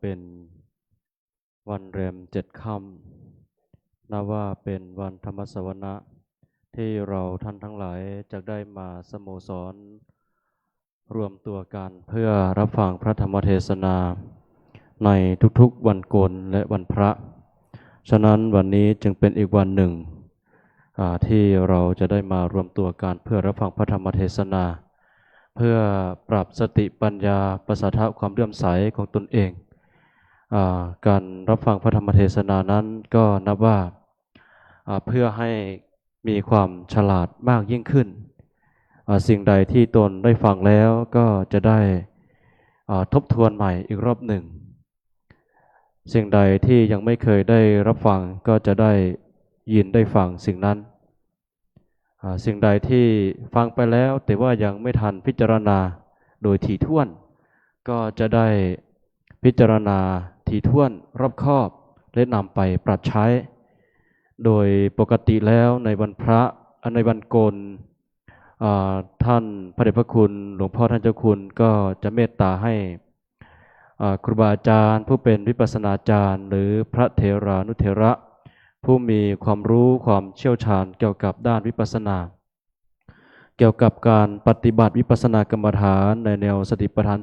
เป็นวันแรม7 ค่ำนับว่าเป็นวันธรรมสวนะที่เราท่านทั้งหลายจะได้มาสโมสรรวมตัวกันเพื่อรับฟังพระธรรมเทศนาในทุกๆวันโกนและวันพระฉะนั้นวันนี้จึงเป็นอีกวันหนึ่งที่เราจะได้มารวมตัวกันเพื่อรับฟังพระธรรมเทศนาเพื่อปรับสติปัญญาประสาทะความเลื่อมใสของตนเองการรับฟังพระธรรมเทศนานั้นก็นับว่าเพื่อให้มีความฉลาดมากยิ่งขึ้นสิ่งใดที่ตนได้ฟังแล้วก็จะได้ทบทวนใหม่อีกรอบหนึ่งสิ่งใดที่ยังไม่เคยได้รับฟังก็จะได้ยินได้ฟังสิ่งนั้นสิ่งใดที่ฟังไปแล้วแต่ว่ายังไม่ทันพิจารณาโดยถี่ถ้วนก็จะได้พิจารณาถี่ถ้วนรอบคอบและนำไปปรับใช้โดยปกติแล้วในวันพระในวันโกนท่านพระเดชพระคุณหลวงพ่อท่านเจ้าคุณก็จะเมตตาให้ครูบาอาจารย์ผู้เป็นวิปัสสนาจารย์หรือพระเถรานุเถระผู้มีความรู้ความเชี่ยวชาญเกี่ยวกับด้านวิปัสสนาเกี่ยวกับการปฏิบัติวิปัสสนากรรมฐานในแนวสติปัฏฐาน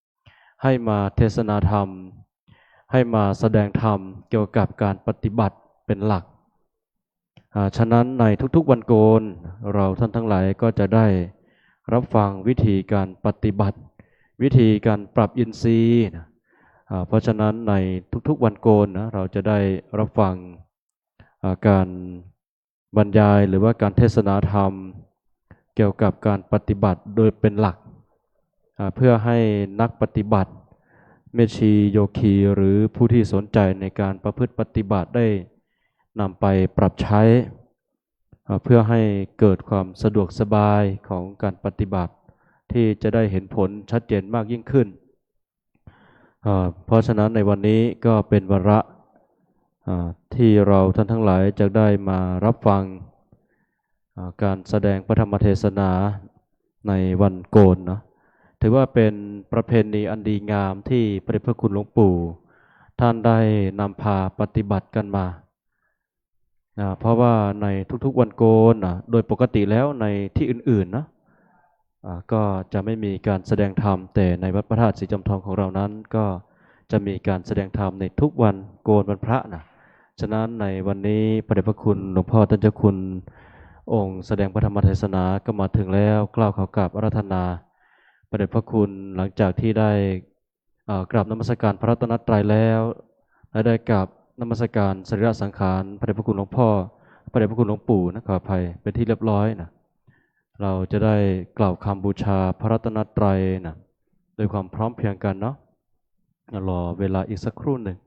4ให้มาเทศนาธรรมให้มาแสดงธรรมเกี่ยวกับการปฏิบัติเป็นหลักฉะนั้นในทุกๆวันโกนเราท่านทั้งหลายก็จะได้รับฟังวิธีการปฏิบัติวิธีการปรับอินทรีย์เพราะฉะนั้นในทุกๆวันโกนนะเราจะได้รับฟังการบรรยายหรือว่าการเทศนาธรรมเกี่ยวกับการปฏิบัติโดยเป็นหลักเพื่อให้นักปฏิบัติเมชีโยคีหรือผู้ที่สนใจในการประพฤติปฏิบัติได้นำไปปรับใช้เพื่อให้เกิดความสะดวกสบายของการปฏิบัติที่จะได้เห็นผลชัดเจนมากยิ่งขึ้นเพราะฉะนั้นในวันนี้ก็เป็นวาระที่เราท่านทั้งหลายจะได้มารับฟังการแสดงพระธรรมเทศนาในวันโกนเนาะถือว่าเป็นประเพณีอันดีงามที่พระเดชพระคุณหลวงปู่ท่านได้นำพาปฏิบัติกันมาเพราะว่าในทุกๆวันโกนโดยปกติแล้วในที่อื่นๆนะก็จะไม่มีการแสดงธรรมแต่ในวัดพระธาตุศรีจอมทองของเรานั้นก็จะมีการแสดงธรรมในทุกวันโกนวันพระนะฉะนั้นในวันนี้พระเดชพระคุณหลวงพ่อท่านเจ้าคุณองค์แสดงพระธรรมเทศนาก็มาถึงแล้วกล่าวขอกราบอาราธนาพระเดชพระคุณหลังจากที่ได้กราบนมัสการพระรัตนตรัยแล้วและได้กราบนมัสการสรีระสังขารพระเดชพระคุณหลวงพ่อพระเดชพระคุณหลวงปู่นะขออภัยเป็นที่เรียบร้อยนะเราจะได้กล่าวคำบูชาพระรัตนตรัยนะโดยความพร้อมเพรียงกันเนาะรอเวลาอีกสักครู่หนึ่ง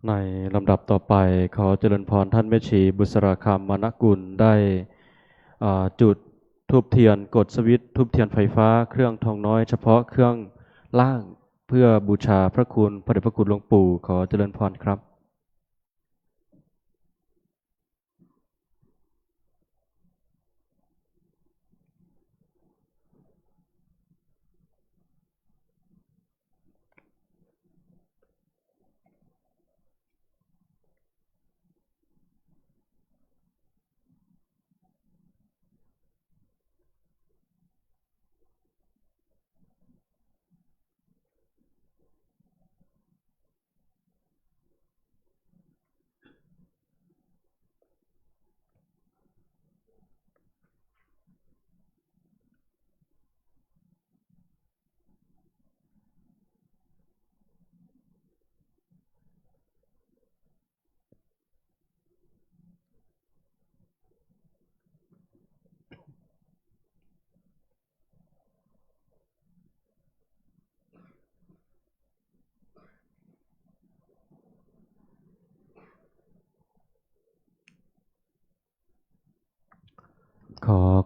ในลำดับต่อไปขอเจริญพรท่านแม่ชีบุษราคำมณกุลได้จุดธูปเทียนกดสวิตช์ธูปเทียนไฟฟ้าเครื่องทองน้อยเฉพาะเครื่องล่างเพื่อบูชาพระคุณพระเดชพระคุณหลวงปู่ขอเจริญพรครับ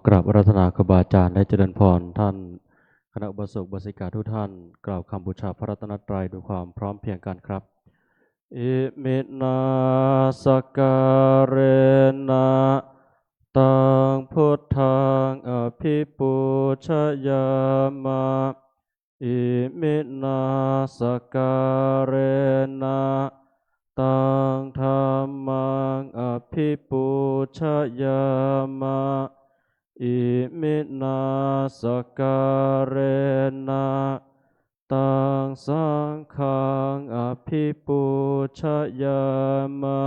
กราบอาราธนาครูบาอาจารย์และเจริญพรท่านคณะอุบาสกอุบาสิกาทุกท่านกล่าวคำบูชาพระรัตนตรัยด้วยความพร้อมเพรียงกันครับอิมินาสการเรนะตังพุทธังอภิปูชยามะอิมินาสการเรนะตังธัมมังอภิปูชยามะอิมินาสการเรนะตังสังฆังอภิปูชยามะ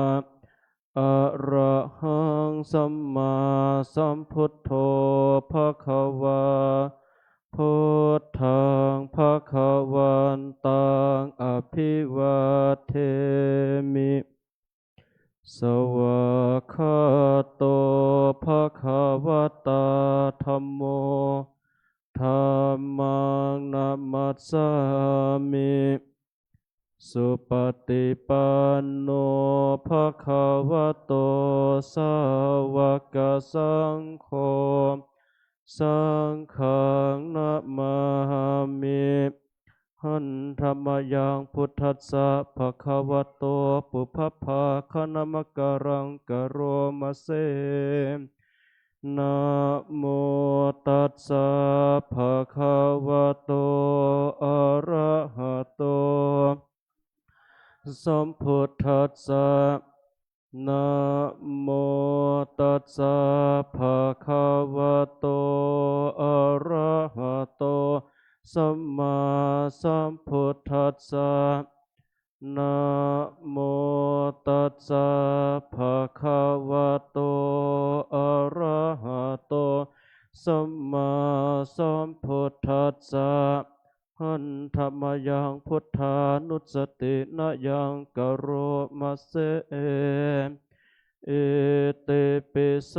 อะระหังสัมมาสัมพุทโธภควาพุทธังภควันตังอภิวาเทมิสวากขาโตภควตาธัมโมธัมมังนัมมัสสามิสุปฏิปันโนภควโตสาวกสังโฆสังฆังนะมามิหันธรรมยังพุทธัสสะภะคะวะโตปุพพภาคะนะมะกะรังกะโรมะเสนะโมตัสสะภะคะวะโตอะระหะโตสัมพุทธัสสะนะโมตัสสะภะคะวะโตอะระหะโตสัมมาสัมพุทธัสสะนะโมตัสสะภะคะวะโตอะระหะโตสัมมาสัมพุทธัสสะหันธรรมยังพุทธานุสตินะยังกะโรมะเสเอเตปิโส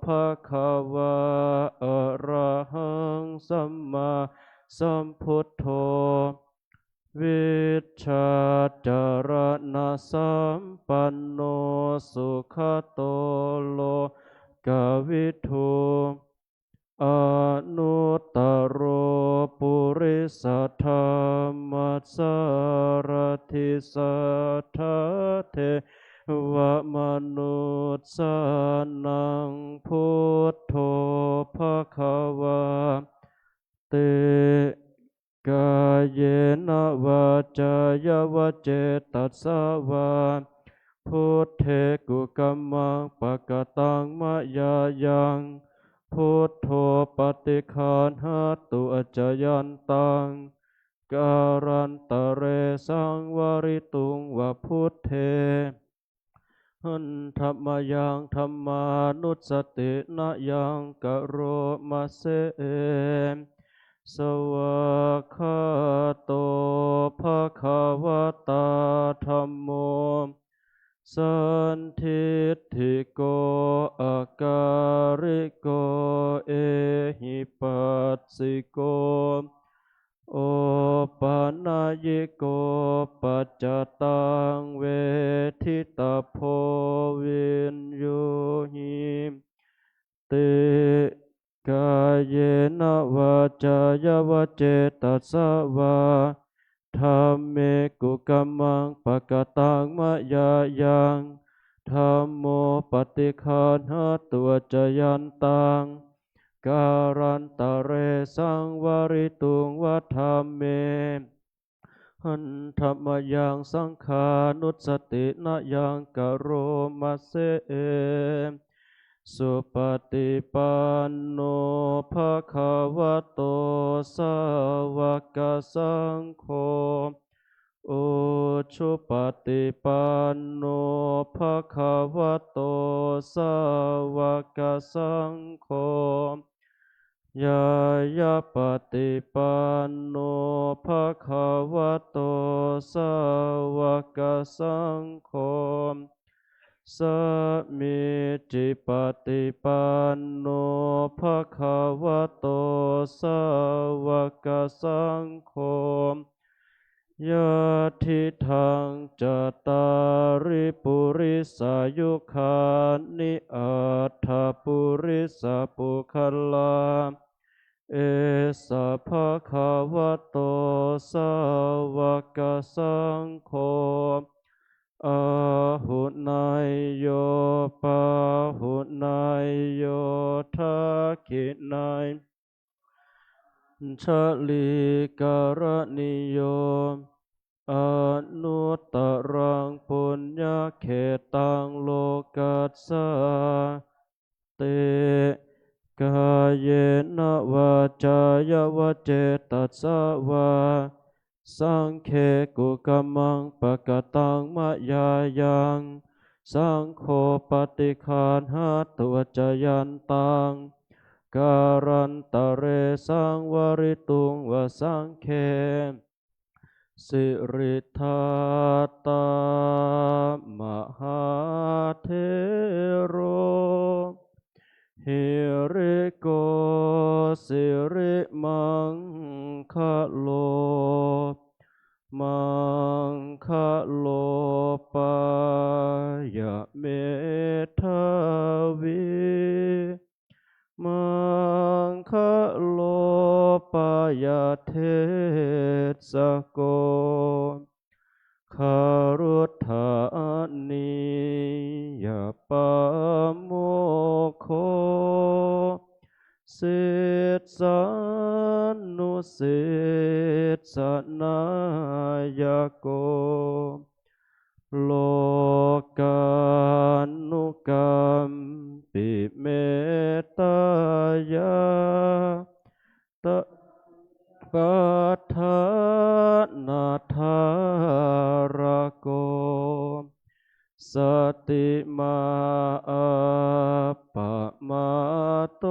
ภะคะวะอะระหังสัมมาสัมพุทโธวิชชาจารณะสัมปันโนสุขโตโลกวิทูอนุตตโรปุริสธรรมสารทิสัทธะเทวมนุสสานังพุทโธภควาเตกายเยนะวาจายวเจตัสสาวาพุทเทกุกัมมังปะกตังมะยายังพุทโธปฏิคานหาตุอจยันตังการันตะเรสังวริตุงวะพุทเทหันธรรมยังธรรมานุสตินะยังกะโรมะเสสวากขาโตภะคะวะตาธัมโมสันทิฏฐิโกอาการิโกเอหิปัสสิโกโอปานายิโกปัจจตังเวทิตาโพวินยูหิติกายเยนะวาจายวเจตัสสาวาธัมเมกุกัมมังปะกตังมะยายังธัมโมปฏิคานหาตัวจยันตังการันตะเรสังวริตุงวัฏัมเมหันธรรมยังสังขานุสตินะยังกะโรมะเสสุปฏิปันโนภะคะวะโตสาวกสังโฆโอชุปฏิปันโนภะคะวะโตสาวกสังโฆยายาปฏิปันโนภะคะวะโตสาวกสังโฆสมิจิปฏิปันโนภะคะวะโตสาวกสังโฆ ยะทิทังจตาริปุริสายุคานิอัฏฐปุริสปุคลาเอสะภะคะวะโตสาวกสังโฆอาหุนายโยปาหุนายโยทักขินายชลิกรณิโยอนุตตรังปุญญเขตังโลกัสสะเตกายเยนะวาจายวเจตัสสะวาสังเคกุกมมังปะกตังมะยายังสังโฆปฏิคานหาตัวจยันตังการันตะเรสังวริตุงวสังเคสิริธาตามหาเทโรหิริโกสิริมังคะโลมังคะโลปายะเมทาวิมังคะโลปายะเทสโกคารุธานิยปะโมโคสิทสานุสิทสนายโกโลกานุกรรมปิเมตตายาตะปัฏฐานาธารโกสติมาอัปปะมาโต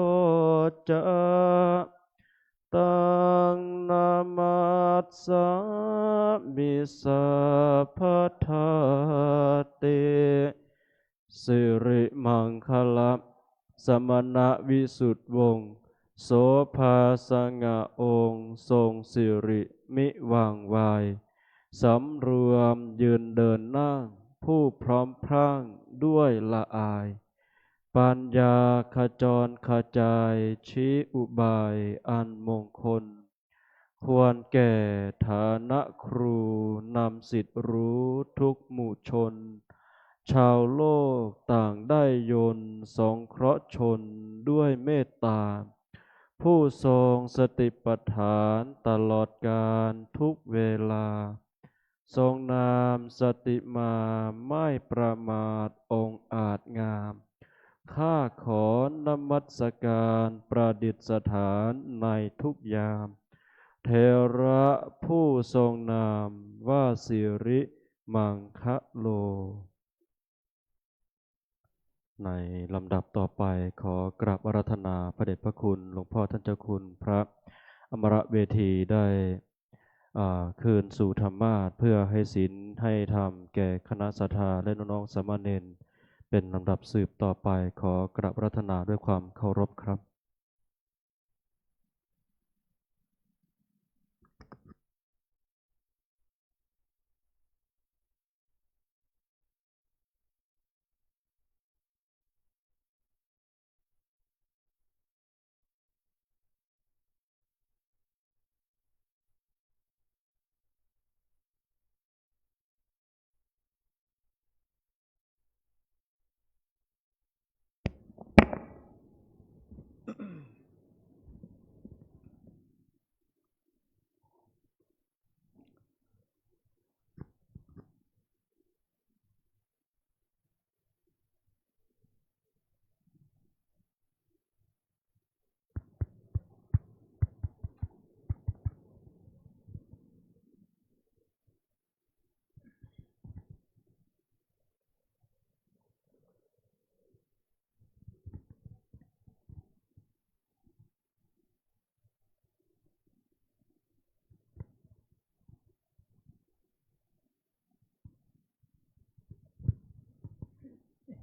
จะตังนามัสสามิสัพพทาติสิริมังคละสมณะวิสุทธวงศ์โสภาสงะองค์ทรงสิริมิว่างวายสำรวมยืนเดินนั่งผู้พร้อมพรั่งด้วยละอายปัญญาขจรขจายชี้อุบายอันมงคลควรแก่ฐานะครูนำสิทธิรู้ทุกหมู่ชนชาวโลกต่างได้ยนต์สงเคราะห์ชนด้วยเมตตาผู้ทรงสติปัฏฐานตลอดกาลทุกเวลาทรงนามสติมาไม่ประมาทองค์อาจงามข้าขอนมัสการประดิษฐานในทุกยามเทระผู้ทรงนามว่าสิริมังคะโลในลำดับต่อไปขอกราบอาราธนาพระเดชพระคุณหลวงพ่อท่านเจ้าคุณพระอมรเวทีได้คืนสู่ธรรมาสเพื่อให้ศีลให้ธรรมแก่คณะสัตยาและน้องๆสามเณรเป็นลำดับสืบต่อไปขอกราบอาราธนาด้วยความเคารพครับ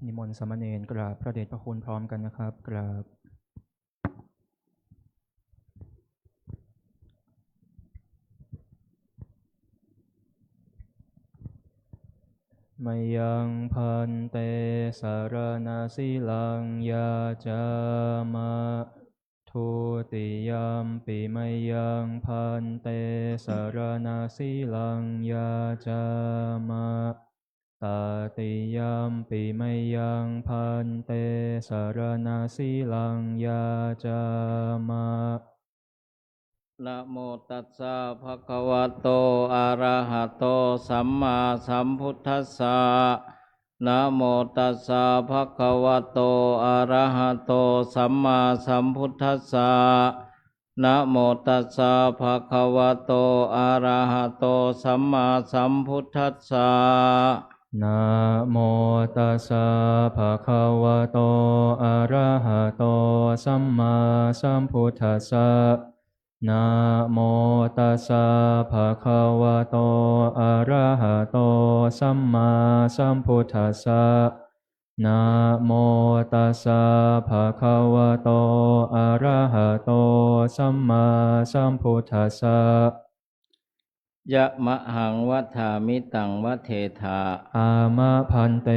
นิมนต์สามเณรกราบพระเดชพระคุณพร้อมกันนะครับกราบ นเตสารนาสิลังยาจามะทุติยมปิมยังพันเตสารนาสิลังยาจามะตติยมปิมยังพันเตสารนาสิลังยาจามะนะโมตัสสะภะคะวะโตอะระหะโตสัมมาสัมพุทธัสสะนะโมตัสสะภะคะวะโตอะระหะโตสัมมาสัมพุทธัสสะนะโมตัสสะภะคะวะโตอะระหะโตสัมมาสัมพุทธัสสะนะโมตัสสะภะคะวะโตอะระหะโตสัมมาสัมพุทธัสสะนะโมตัสสะภะคะวะโตอะระหะโตสัมมาสัมพุทธัสสะนะโมตัสสะภะคะวะโตอะระหะโตสัมมาสัมพุทธัสสะยะมะหังวัฏฐามิตังวะเทธาอามะพันเต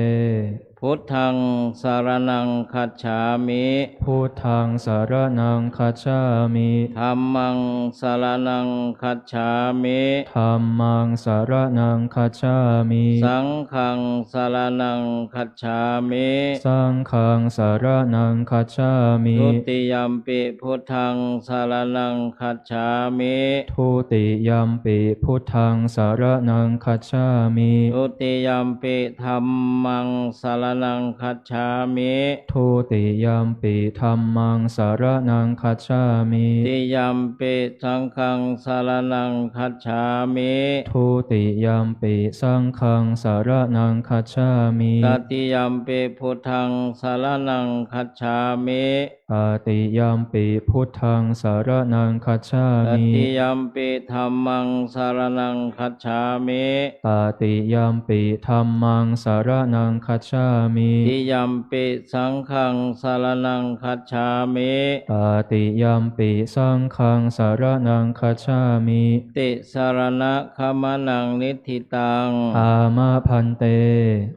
พุทธังสารนังคัจฉามิพุทธังสารนังคัจฉามิธัมมังสารนังคัจฉามิธัมมังสารนังคัจฉามิสังฆังสารนังคัจฉามิสังฆังสารนังคัจฉามิทุติยัมปิพุทธังสารนังคัจฉามิทุติยัมปิพุทธังสารนังคัจฉามิทุติยัมปิธัมมังสารนังคัจฉามิทุติยัมปิธัมมังสารนังคัจฉามิติยัมปิสังฆังสารนังคัจฉามิทุติยัมปิสังฆังสารนังคัจฉามิตติยัมปิพุทธังสารนังคัจฉามิตติยัมปิพุทธังสารนังคัจฉามิตติยัมปิธัมมังสารนังคัจฉามิตติยัมปิธัมมังสารนังคัจฉามิติยัมปิสังฆังสารนังคัจฉามิตติยัมปิสังฆังสารนังคัจฉามิติสารณะคัมนังนิธิตังอามะพันเต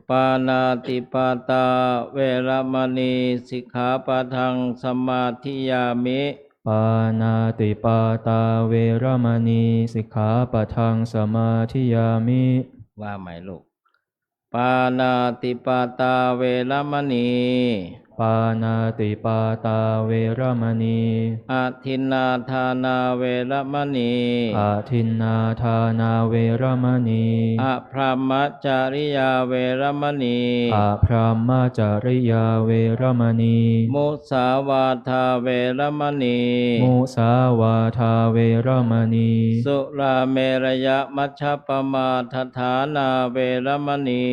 ปานาติปาตาเวรมณีสิกขาปะทังสมาธิยามิปานาติปาตาเวรมณีสิกขาปะทังสมาธิยามิว่าไหมลูกปานาติปาตาเวรมณีปานาติปาตาเวรมณีอาทินนาทานาเวรมณีอาทินนาทานาเวรมณีอะพรหมจาริยาเวรมณีอะพรหมจาริยาเวรมณีมุสาวาทาเวรมณีมุสาวาทาเวรมณีสุราเมรยมัชฌปมาทฐานาเวรมณี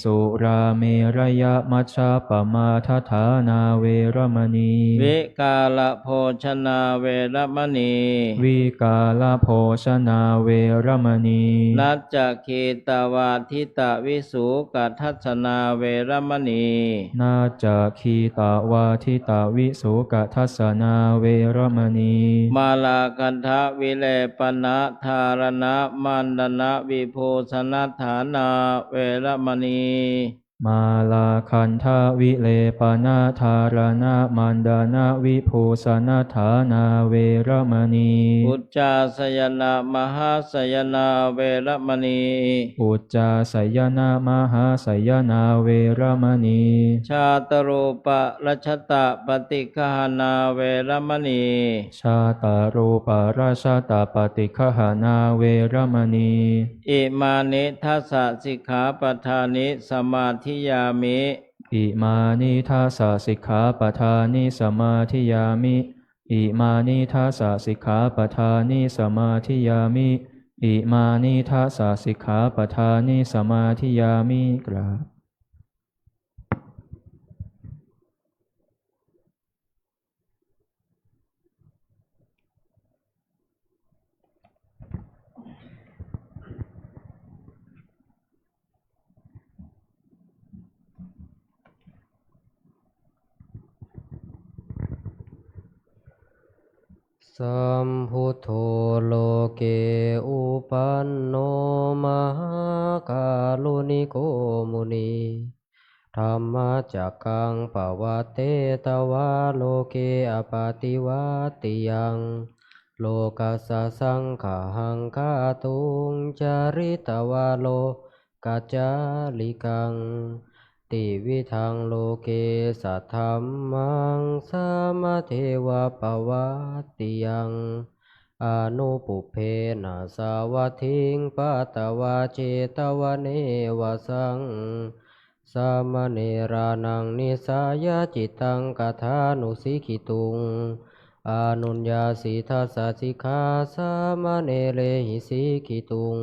สุราเมรยมัชฌปมาทฐานาเวรมณีวิกาลโภชนาเวรมณีวิกาลโภชนาเวรมณีนัจจคีตวาทิตวิสุกัทัสสนาเวรมณีนัจจคีตวาทิตวิสุกัทัสสนาเวรมณีมาลากันทะวิเลปนะธารณะมันดนะวิภูสนัฏฐานาเวรมณีมาลาคันทวิเลปนาธารณะมันดานาวิภูสนัฏฐานาเวรมณีอุจจาสยนะมหาสยนาเวรมณีอุจจาสยนะมหาสยนาเวรมณีชาตรูปะรัชตะปฏิฆานาเวรมณีชาตรูปะราชตะปฏิฆานาเวรมณีอิมานิทัสสะสิกขาปทานิสมาธิยามิอิมานิทัสสะสิกขาปทานิสมาธิยามิอิมานิทัสสะสิกขาปทานิสมาธิยามิอิมานิทัสสะสิกขาปทานิสมาธิยามิกราบสัมพุทโธโลเกอุปันโนมหาการุณิโกมุนี ธัมมจักขังปวัตเตตวาโลเกอปาติวัตติยังโลกัสสะสังขาหังคาตุงจาริตวาโลกัจจาลิกังติวิทังโลเกสัทธัมมังสามเทวะปวัตติยังอนุปุเพนะสาวัตถิงปัตตวาเจตวเนวสังสามเณรานังนิสายาจิตังกถานุสิกิตุงอานุญญาสิทัสสะสิกขาสามเณเรหิสิกิตุง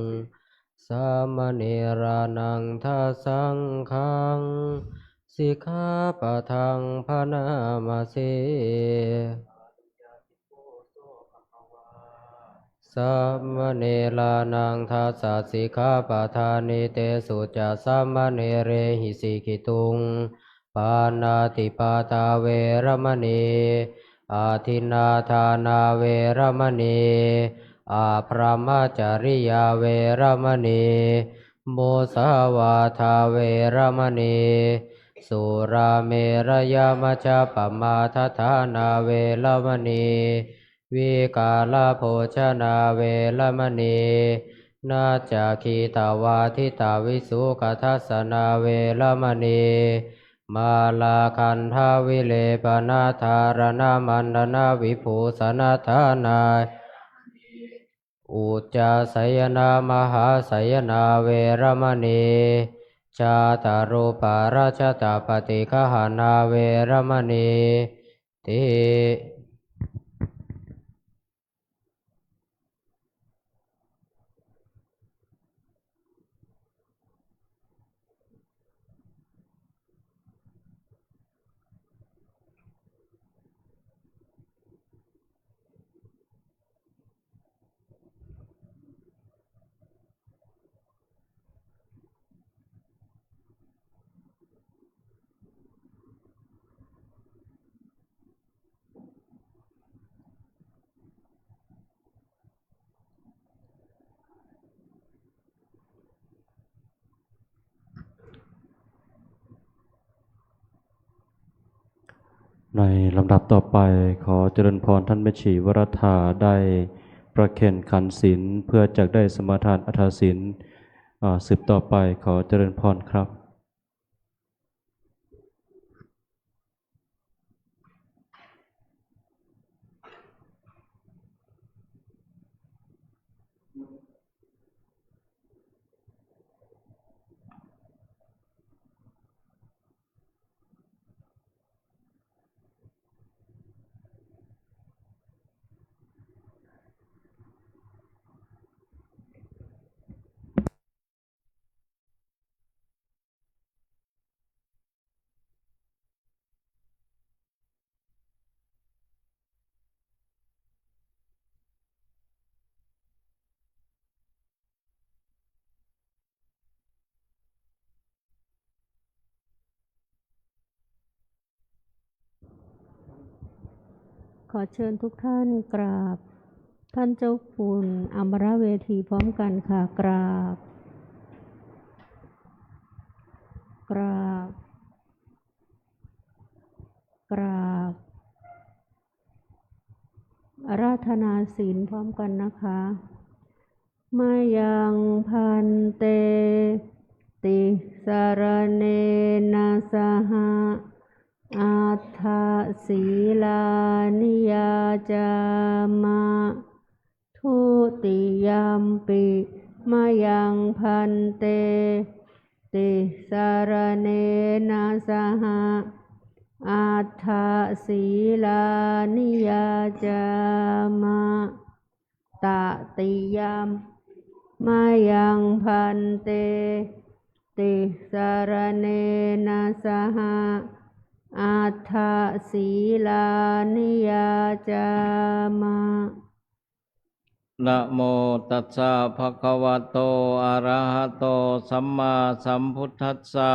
สามเณรานังทัสสังฆังสิกขาปะทังพนามาเสสัมมเนลานังทัสสะสิกขาปะทานิเตสุจะสัมมเนเรหิสิกิตุงปานาติปาตาเวรมณีอาทินนาทานาเวรมณีอาพรหมจริยาเวรมณีโมสาวาทาเวรมณีสุราเมรยามจจปมาทฐานาเวรมณีวิกาลโภชนาเวรมณีนาจาคีตาวาทิตาวิสุขทัสสนาเวรมณีมาลาคันทาวิเลปนาธารณมันดนาวิภูสนาธานาอุจจาสยนามหาสยนาเวรมณีชาตารุปาราชตาปฏิฆหานาเวรมณีติในลำดับต่อไปขอเจริญพรท่านแม่ชีวรัธาได้ประเคนขันธ์ศีลเพื่อจะได้สมาทานอัฐศีลสืบต่อไปขอเจริญพรครับขอเชิญทุกท่านกราบท่านเจ้าคุณอมรเวทีพร้อมกันค่ะกราบกราบกราบอาราธนาศีลพร้อมกันนะคะมายังพันเตติสารเนนะสหะอัฏฐศีลานิยาจามะทุติยัมปิมายังพันเตติสารเนนะสหะอัฏฐศีลานิยาจามะตติยัมมายังพันเตติสารเนนะสหะอัฏฐศีลานิยาจามะนะโมตัสสะภะคะวะโตอะระหะโตสัมมาสัมพุทธัสสะ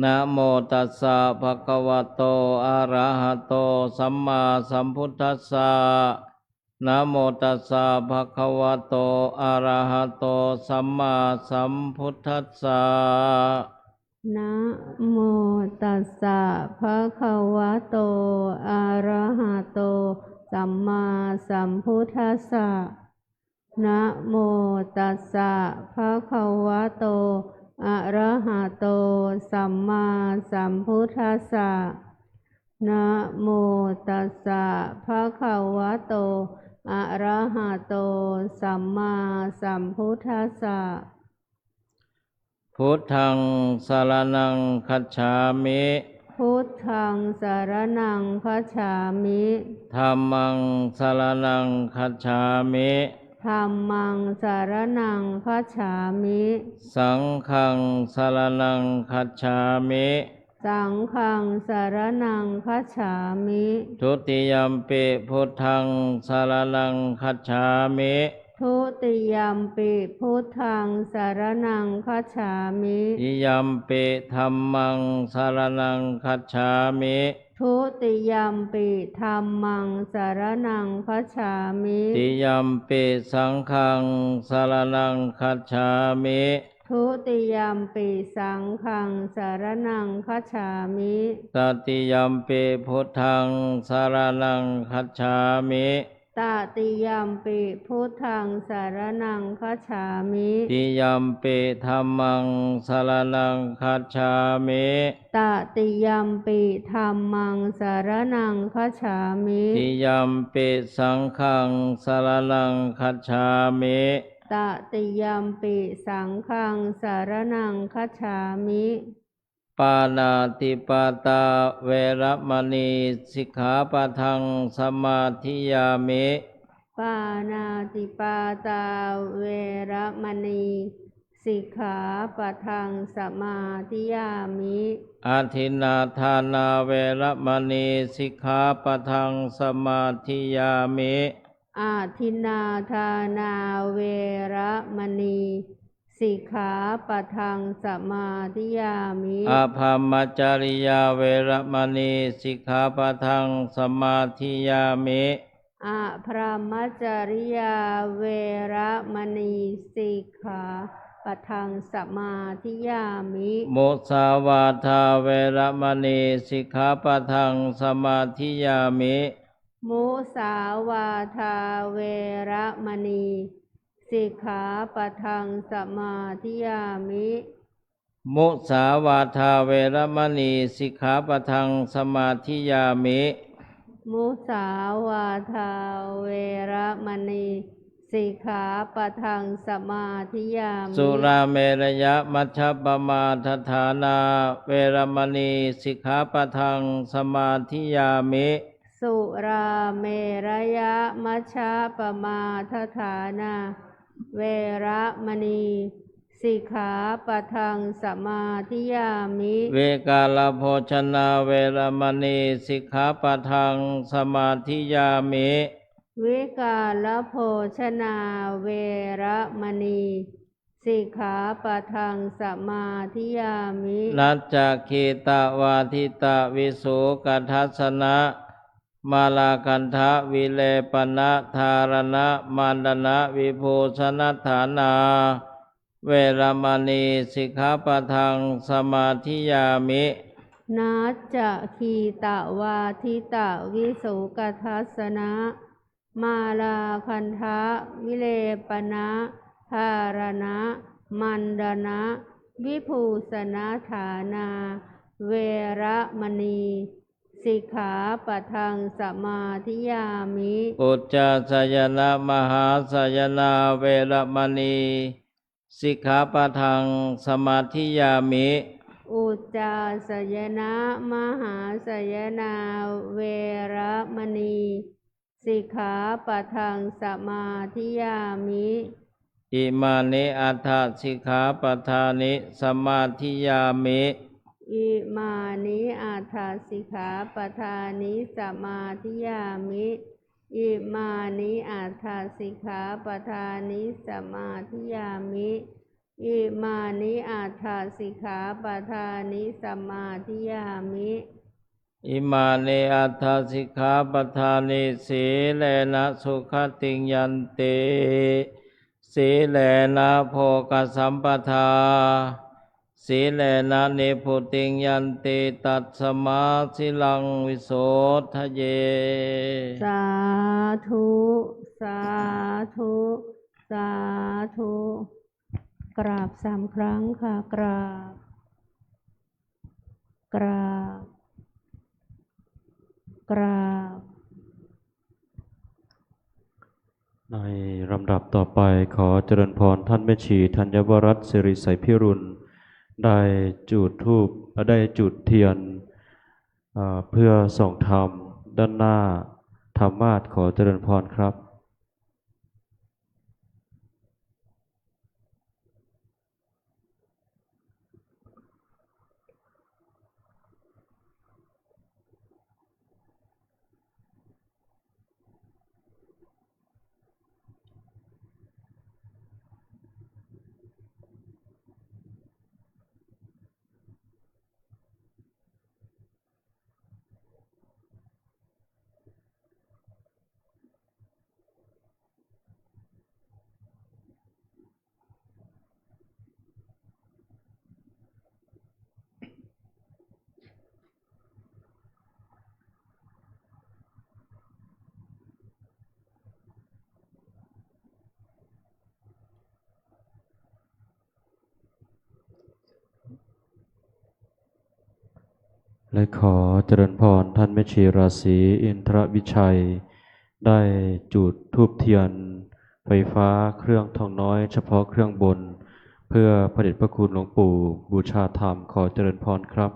นะโมตัสสะภะคะวะโตอะระหะโตสัมมาสัมพุทธัสสะนะโมตัสสะภะคะวะโตอะระหะโตสัมมาสัมพุทธัสสะ นะโมตัสสะภะคะวะโตอะระหะโตสัมมาสัมพุทธัสสะนะโมตัสสะภะคะวะโตอะระหะโตสัมมาสัมพุทธัสสะนะโมตัสสะภะคะวะโตอะระหะโตสัมมาสัมพุทธัสสะพุทธังสรณังคัจฉามิ พุทธังสรณังคัจฉามิ ธัมมังสรณังคัจฉามิ ธัมมังสรณังคัจฉามิ สังฆังสรณังคัจฉามิ สังฆังสรณังคัจฉามิ ทุติยัมปิพุทธังสรณังคัจฉามิ ทุติยัมปิพุทธังสรณังคัจฉามิ ติยัมปิธัมมังสรณังคัจฉามิ ทุติยัมปิธัมมังสรณังคัจฉามิ ติยัมปิสังฆังสรณังคัจฉามิ ทุติยัมปิสังฆังสรณังคัจฉามิ ตติยัมปิพุทธังสรณังคัจฉามิ ตติยัมปิพุทธังสรณังคัจฉามิ ติยัมปิธัมมังสรณังคัจฉามิ ตติยัมปิธัมมังสรณังคัจฉามิ ติยัมปิสังฆังสรณังคัจฉามิ ตติยัมปิสังฆังสรณังคัจฉามิ ปานาติปาตาเวรมณีสิกขาปะทังสมาธิยามิ ปานาติปาตาเวรมณีสิกขาปะทังสมาธิยามิ อาทินนาทานาเวรมณีสิกขาปะทังสมาธิยามิ อาทินนาทานาเวรมณีสิกขาปะทังสมาธิยามิ อาภามจาริยาเวรมณีสิกขาปะทังสมาธิยามิ อะพรหมจริยาเวรมณีสิกขาปะทังสมาธิยามิ มุสาวาทาเวรมณีสิกขาปะทังสมาธิยามิ มุสาวาทาเวรมณีสิกขาปะทังสมาธิยามิ มุสาวาทาเวรมณีสิกขาปะทังสมาธิยามิ มุสาวาทาเวรมณีสิกขาปะทังสมาธิยามิ สุราเมรยมัชฌปมาทฐานาเวรมณีสิกขาปะทังสมาธิยามิ สุราเมรยมัชฌะปมาทฐานาเวรมณีสิกขาปะทังสมาธิยามิ เวกาลโภชนาเวรมณีสิกขาปะทังสมาธิยามิ วิกาลโภชนาเวรมณีสิกขาปะทังสมาธิยามิ นัจจคีตวาทิตวิสุกัททัสสนะมาลาคันทะวิเลปนะธารณะมันดนะวิภูชนัฏฐานาเวรมณีสิกขาปะทังสมาธิยามิ นัจจะคีตวาทิตวิสุกัททัสสนะมาลาคันทะวิเลปนะธารณะมันดนะวิภูสนาฐานาเวรมณีสิกขาปะทังสมาธิยามิ อุจจาสยนะมหาสยนาเวรมณีสิกขาปะทังสมาธิยามิ อุจจาสยนะมหาสยนาเวรมณีสิกขาปะทังสมาธิยามิ อิมานิอัฏฐสิกขาปทานิสมาธิยามิ อิมานิอัฏฐสิกขาปทานิสมาธิยามิอิมานิอัฏฐสิกขาปทานิสมาธิยามิอิมานิอัฏฐสิกขาปทานิสมาธิยามิ อิมานิอัฏฐสิกขาปทานิสีเลนะสุขติงยันติสีเลนะโภคสัมปทา สีเลนะนิพุติงยันติตัสสมาสิลังวิโสทะเย สาธุสาธุสาธุกราบ3 ครั้งค่ะกราบกราบกราบ ในลำดับต่อไปขอเจริญพรท่านแม่ชีธัญวรัตน์สิริไสยพิรุณได้จุดธูปได้จุดเทียนเพื่อส่งธรรมด้านหน้าธรรมาสน์ขอเจริญพรครับและขอเจริญพรท่านแม่ชีราศีอินทรวิชัยได้จุดธูปเทียนไฟฟ้าเครื่องทองน้อยเฉพาะเครื่องบนเพื่อพระเดชพระคุณหลวงปู่บูชาธรรมขอเจริญพรครับ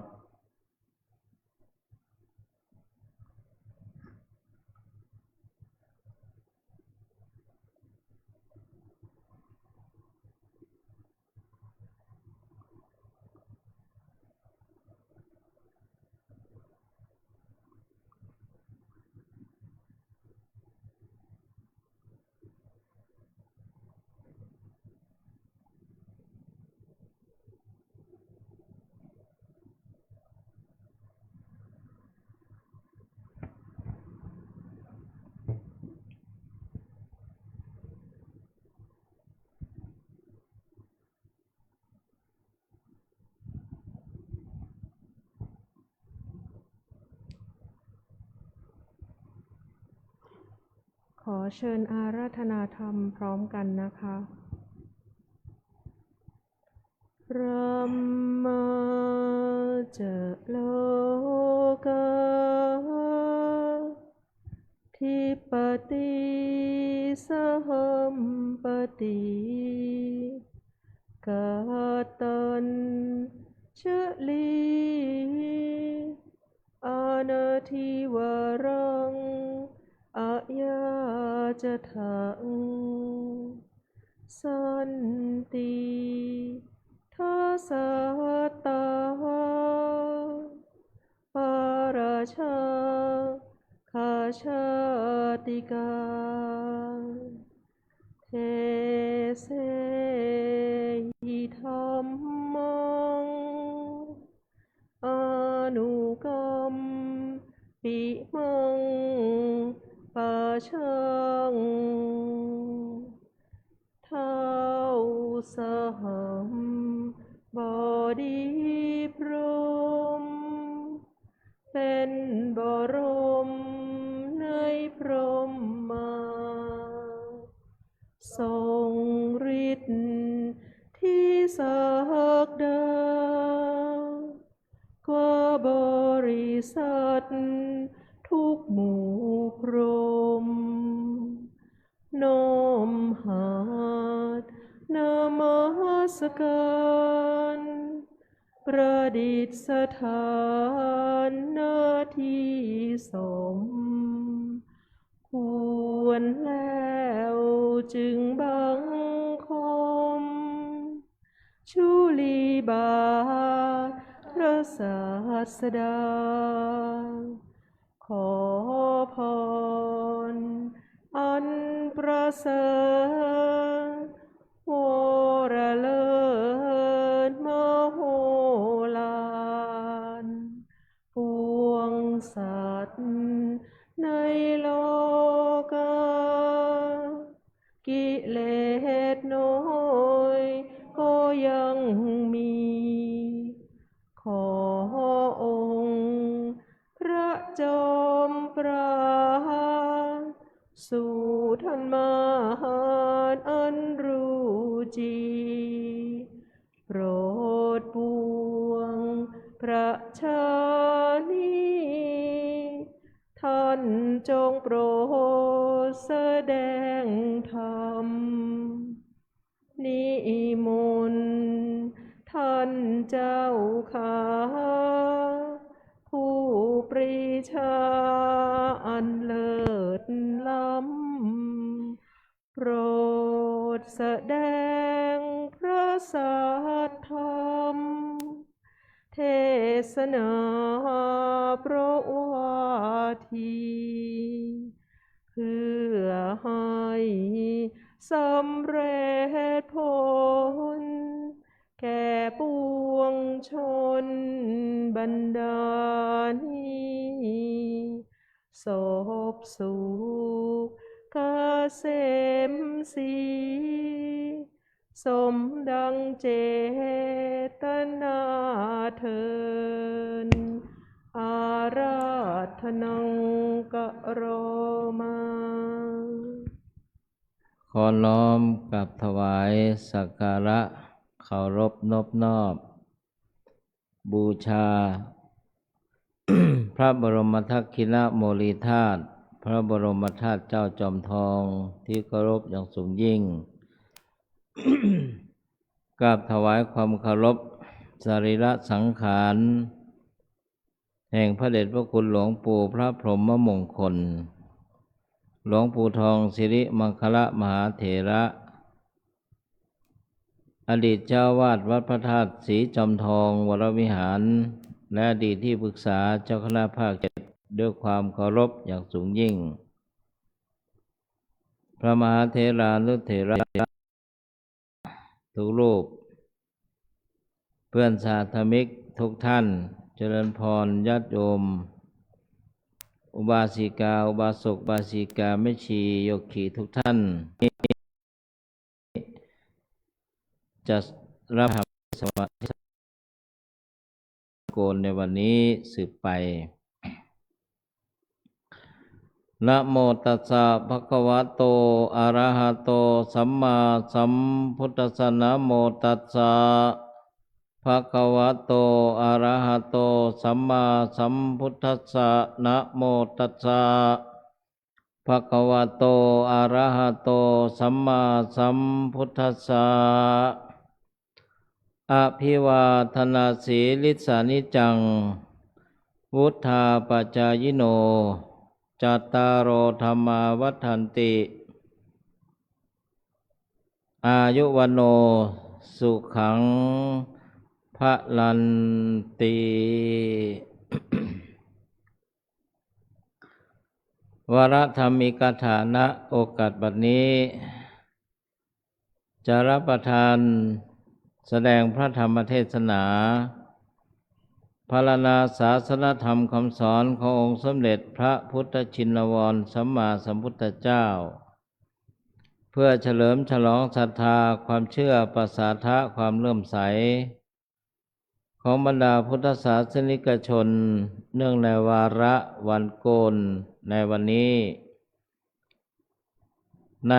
ขอเชิญอาราธนาธรรมพร้อมกันนะคะรัมมาจะโลกาทิปติสหัมปติกาตัญชลีอานาทิวรังอะยาจะถังสันติทัสสะตาปาราชาคาชาติกาเทเสหิธัมมังอนุกัมปิมังปะชังเท้าสหัมบดีพรหมเป็นบรมในพรหมมาทรงฤทธิ์ที่ศักดากว่าบริษัททุกหมู่พรหมน้อมหาดนมัสการประดิษฐานหน้าที่สมควรแล้วจึงบังคมชุลีบาทพระศาสดาขอพรอันประเสริฐวรเลิศมโหฬารปวงสัตว์ในโลกากิเลสน้อยก็ยังมี ปราณสู่ท่านมหาอันรู้จริงโปรดปวงประชานีท่านจงโปรดแสดงธรรมนิมนต์ท่านเจ้าข้าผู้ปรีชาอันเลิศล้ำโปรดแสดงพระสัทธรรมเทศนาพระวาทีเพื่อให้สำเร็จผลแก่ปวงชนบรรดานี้ศพสุขเกษมศรีสมดังเจตนาเทินอาราธนังกะโรมา ขอน้อมกราบถวายสักการะเคารพนอบน้อมบูชา พระบรมทักขิณโมลีธาตุพระบรมธาตุเจ้าจอมทองที่เคารพอย่างสูงยิ่ง กราบถวายความเคารพสรีระสังขารแห่งพระเดชพระคุณหลวงปู่พระพรหมมงคลหลวงปู่ทองสิริมังคละมหาเถระอดีตเจ้าวาดวัดพระธาตุศรีจอมทองวรวิหารและอดีตที่ปรึกษาเจ้าคณะภาค 7ด้วยความเคารพอย่างสูงยิ่งพระมหาเถรานุเถระทุกรูปเพื่อนสาธมิกทุกท่านเจริญพรญาติโยมอุบาสิกาอุบาสกอุบาสิกาแม่ชีโยคีทุกท่านจะรับธรรมสวดโกนในวันนี้สืบไปนะโมตัสสะภะคะวะโตอะระหะโตสัมมาสัมพุทธัสสะนะโมตัสสะภะคะวะโตอะระหะโตสัมมาสัมพุทธัสสะนะโมตัสสะภะคะวะโตอะระหะโตสัมมาสัมพุทธัสสะอภิวาทนาสีลิสานิจังวุธาปัจจายโนจัตตารโอธรรมาวัฏันติอายุวันโนสุขังพลันติ วาระธรรมิกถานะโอกาสบัดนี้จะรับประทานแสดงพระธรรมเทศนาพรรณนาศาสนธรรมคำสอนขององค์สมเด็จพระพุทธชินวรสัมมาสัมพุทธเจ้าเพื่อเฉลิมฉลองศรัทธาความเชื่อประสาทะความเลื่อมใสของบรรดาพุทธศาสนิกชนเนื่องในวาระวันโกนในวันนี้ใน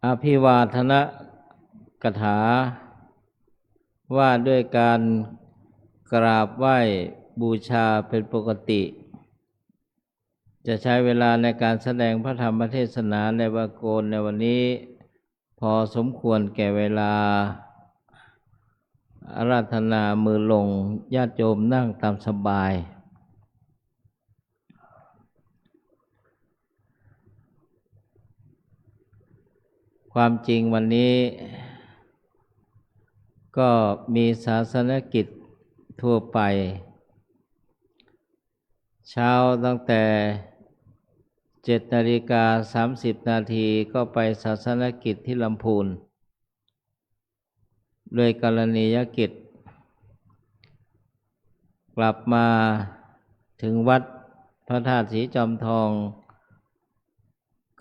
อภิวาทนกถาว่าด้วยการกราบไหว้บูชาเป็นปกติจะใช้เวลาในการแสดงพระธรรมเทศนาในวันโกนในวันนี้พอสมควรแก่เวลาอาราธนามือลงญาติโยมนั่งตามสบายความจริงวันนี้ก็มีศาสนกิจทั่วไปเช้าตั้งแต่7:30 นาทีก็ไปศาสนกิจที่ลำพูนด้วยกรณียกิจกลับมาถึงวัดพระธาตุศรีจอมทอง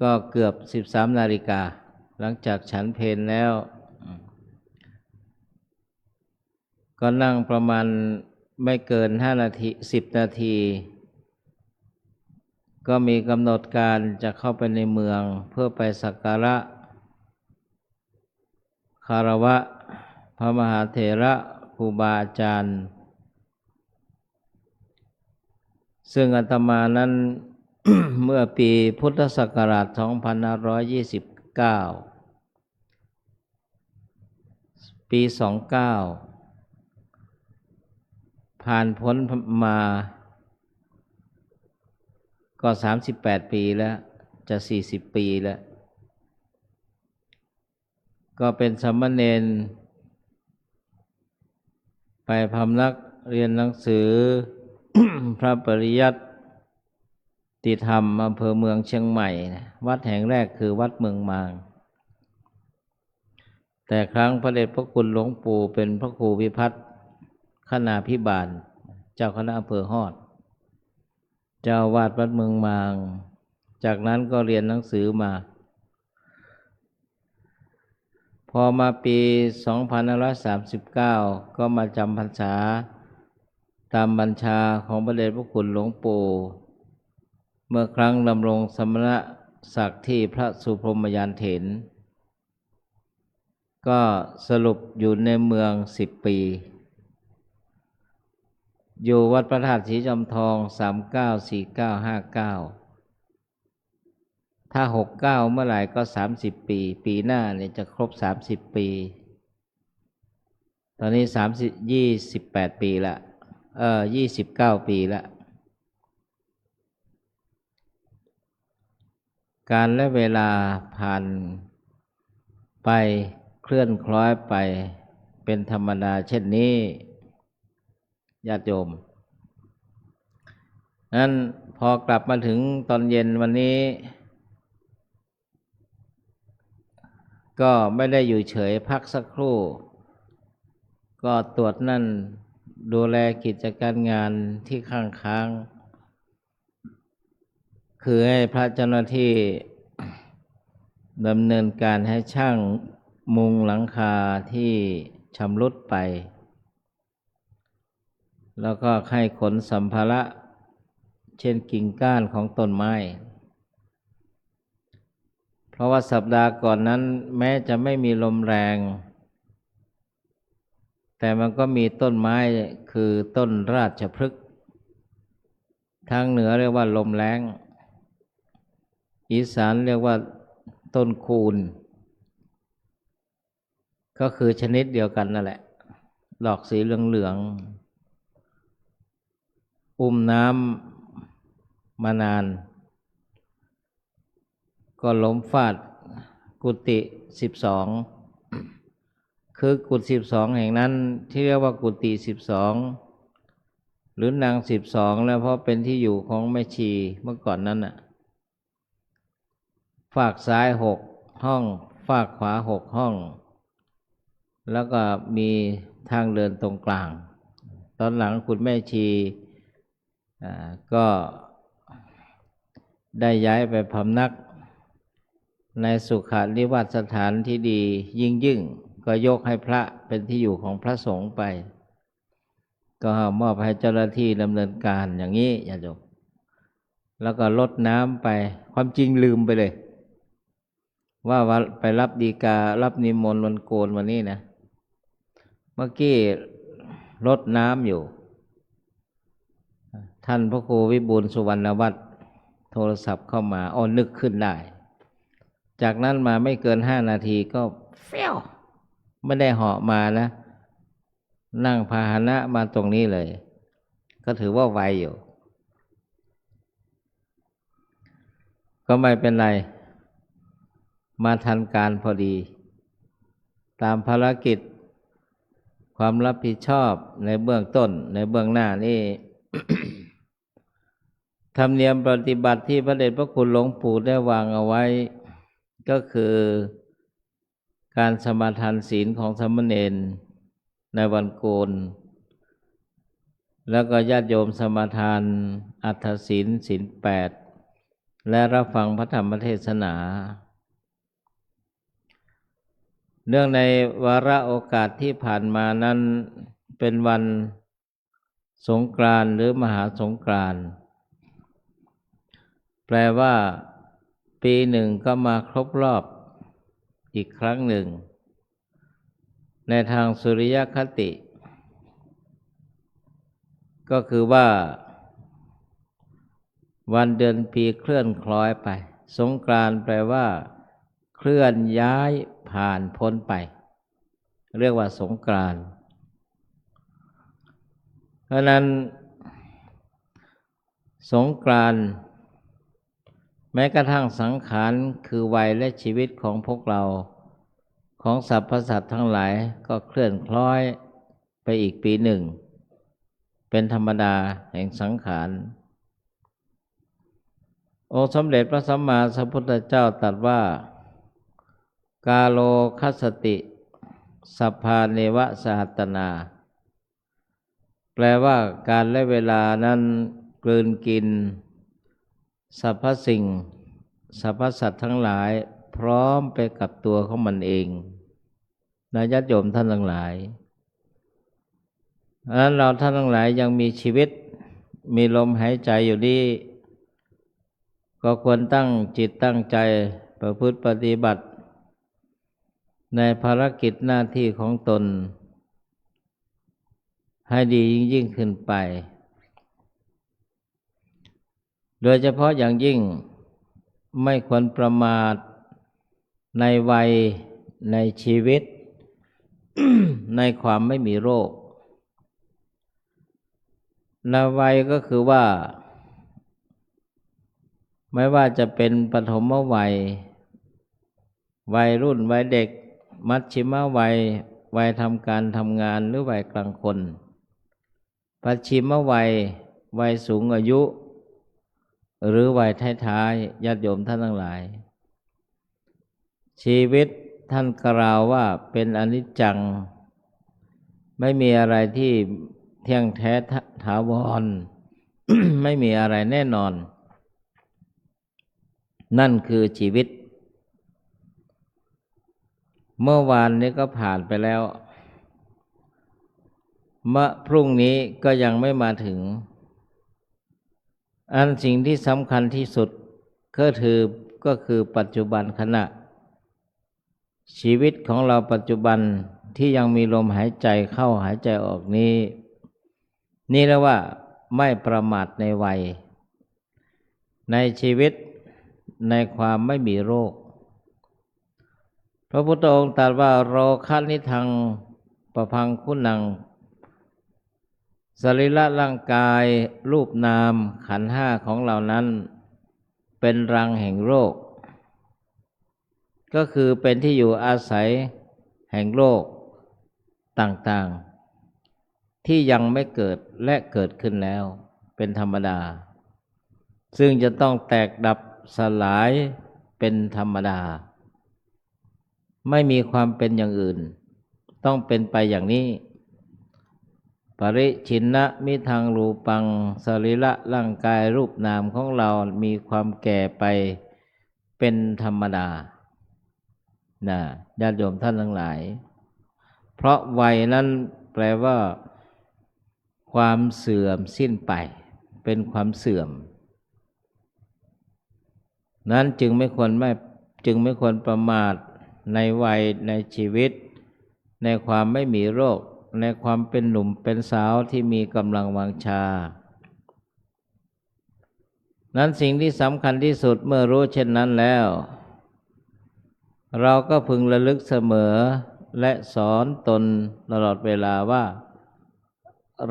ก็เกือบ13 นาฬิกาหลังจากฉันเพลแล้วก็นั่งประมาณ ไม่เกิน5 นาที10 นาที ก็มีกำหนดการจะเข้าไปในเมืองเพื่อไปสักการะคารวะพระมหาเถระครูบาอาจารย์ ซึ่งอาตมานั้น เมื่อปีพุทธศักราช 2529 ปี 29 ผ่านพ้นมาก็38 ปีแล้วจะ40 ปีแล้วก็เป็นสามเณรไปพำนักเรียนหนังสือ พระปริยัติธรรมอำเภอเมืองเชียงใหม่วัดแห่งแรกคือวัดเมืองมางแต่ครั้งพระเดชพระคุณหลวงปู่เป็นพระครูวิพัฒน์คณาภิบาลเจ้าคณะอำเภอฮอดเจ้าวาดวัดเมืองมางจากนั้นก็เรียนหนังสือมาพอมาปี 2539 ก็มาจำพรรษาตามบัญชาของพระเดชพระคุณหลวงปู่เมื่อครั้งดำรงสมณศักดิ์ที่พระสุพรหมยานเถรก็สรุปอยู่ในเมือง10 ปีอยู่วัดพระธาตุศรีจอมทอง39 49 59ถ้า69เมื่อไหร่ก็30 ปีปีหน้าเนี่ยจะครบ30 ปีตอนนี้28 ปีละ29 ปีละการและเวลาผ่านไปเคลื่อนคล้อยไปเป็นธรรมดาเช่นนี้ญาติโยมนั้นพอกลับมาถึงตอนเย็นวันนี้ก็ไม่ได้อยู่เฉยพักสักครู่ก็ตรวจนั่นดูแลกิจการงานที่ค้างคือให้พระเจ้าหน้าที่ดำเนินการให้ช่างมุงหลังคาที่ชำรุดไปแล้วก็ให้ขนสัมภาระเช่นกิ่งก้านของต้นไม้เพราะว่าสัปดาห์ก่อนนั้นแม้จะไม่มีลมแรงแต่มันก็มีต้นไม้คือต้นราชพฤกษ์ทางเหนือเรียกว่าลมแล้งอีสานเรียกว่าต้นคูนก็คือชนิดเดียวกันนั่นแหละดอกสีเหลืองๆอุ้มน้ำมานานก็ล้มฟาดกุฏิ12คือกุฏิ12แห่งนั้นที่เรียกว่ากุฏิ12หรือนาง12แล้วเพราะเป็นที่อยู่ของแม่ชีเมื่อก่อนนั้นน่ะฝากซ้าย6 ห้องฝากขวา6 ห้องแล้วก็มีทางเดินตรงกลางตอนหลังคุณแม่ชีก็ได้ย้ายไปพำนักในสุขานิวาสสถานที่ดียิ่งก็ยกให้พระเป็นที่อยู่ของพระสงฆ์ไปก็มอบให้เจ้าหน้าที่ดำเนินการอย่างนี้อย่าจบแล้วก็ลดน้ำไปความจริงลืมไปเลยว่าไปรับดีการับนิมนต์วันโกนวันนี้นะเมื่อกี้รดน้ำอยู่ท่านพระครูวิบูลย์สุวรรณวัฒน์โทรศัพท์เข้ามานึกขึ้นได้จากนั้นมาไม่เกิน5 นาทีก็เฟี้ยวไม่ได้เหาะมานะนั่งพาหนะมาตรงนี้เลยก็ถือว่าไวอยู่ก็ไม่เป็นไรมาทันการพอดีตามภารกิจความรับผิดชอบในเบื้องต้นในเบื้องหน้านี่ ธรรมเนียมปฏิบัติที่พระเดชพระคุณหลวงปู่ได้วางเอาไว้ก็คือการสมาทานศีลของสามเณรในวันโกนแล้วก็ญาติโยมสมาทานอัฏฐศีลศีล8และรับฟังพระธรรมเทศนาเนื่องในวาระโอกาสที่ผ่านมานั้นเป็นวัน สงกรานต์หรือมหาสงกรานต์แปลว่าปีหนึ่งก็มาครบรอบอีกครั้งหนึ่งในทางสุริยคติก็คือว่าวันเดือนปีเคลื่อนคล้อยไปสงกรานต์แปลว่าเคลื่อนย้ายผ่านพ้นไปเรียกว่าสงกรานต์เพราะนั้นสงกรานต์แม้กระทั่งสังขารคือวัยและชีวิตของพวกเราของสรรพสัตว์ทั้งหลายก็เคลื่อนคล้อยไปอีกปีหนึ่งเป็นธรรมดาแห่งสังขารองค์สมเด็จพระสัมมาสัมพุทธเจ้าตรัสว่ากาโลคัสสติสัพพาเนวะสหัตตนาแปลว่าการและเวลานั้นกลืนกินสรรพสิ่งสรรพสัตว์ทั้งหลายพร้อมไปกับตัวของมันเองนะญาติโยมท่านทั้งหลายดังนั้นเราท่านทั้งหลายยังมีชีวิตมีลมหายใจอยู่นี้ก็ควรตั้งจิตตั้งใจประพฤติปฏิบัติในภารกิจหน้าที่ของตนให้ดียิ่งขึ้นไปโดยเฉพาะอย่างยิ่งไม่ควรประมาทในวัยในชีวิต ในความไม่มีโรคในวัยก็คือว่าไม่ว่าจะเป็นปฐมวัยวัยรุ่นวัยเด็กมัชฌิมวัยวัยทำการทำงานหรือวัยกลางคนปัจฉิมวัยวัยสูงอายุหรือวัยท้ายๆญาติโยมท่านทั้งหลายชีวิตท่านกล่าวว่าเป็นอนิจจังไม่มีอะไรที่เที่ยงแท้ถาวร ไม่มีอะไรแน่นอนนั่นคือชีวิตเมื่อวานนี้ก็ผ่านไปแล้วพรุ่งนี้ก็ยังไม่มาถึงอันสิ่งที่สำคัญที่สุดก็คือปัจจุบันขณะชีวิตของเราปัจจุบันที่ยังมีลมหายใจเข้าหายใจออกนี้นี่เรียกว่าไม่ประมาทในวัยในชีวิตในความไม่มีโรคพระพุทธองค์ตรัสว่าโรคะนิทังปพังคุนังสรีระร่างกายรูปนามขันธ์ห้าของเรานั้นเป็นรังแห่งโรคก็คือเป็นที่อยู่อาศัยแห่งโรคต่างๆที่ยังไม่เกิดและเกิดขึ้นแล้วเป็นธรรมดาซึ่งจะต้องแตกดับสลายเป็นธรรมดาไม่มีความเป็นอย่างอื่นต้องเป็นไปอย่างนี้ปริฉินนะมิทังรูปังสรีระร่างกายรูปนามของเรามีความแก่ไปเป็นธรรมดานะญาติโยมท่านทั้งหลายเพราะวัยนั้นแปลว่าความเสื่อมสิ้นไปเป็นความเสื่อมนั้นจึงไม่ควรประมาทในวัยในชีวิตในความไม่มีโรคในความเป็นหนุ่มเป็นสาวที่มีกำลังวังชานั้นสิ่งที่สำคัญที่สุดเมื่อรู้เช่นนั้นแล้วเราก็พึงระลึกเสมอและสอนตนตลอดเวลาว่า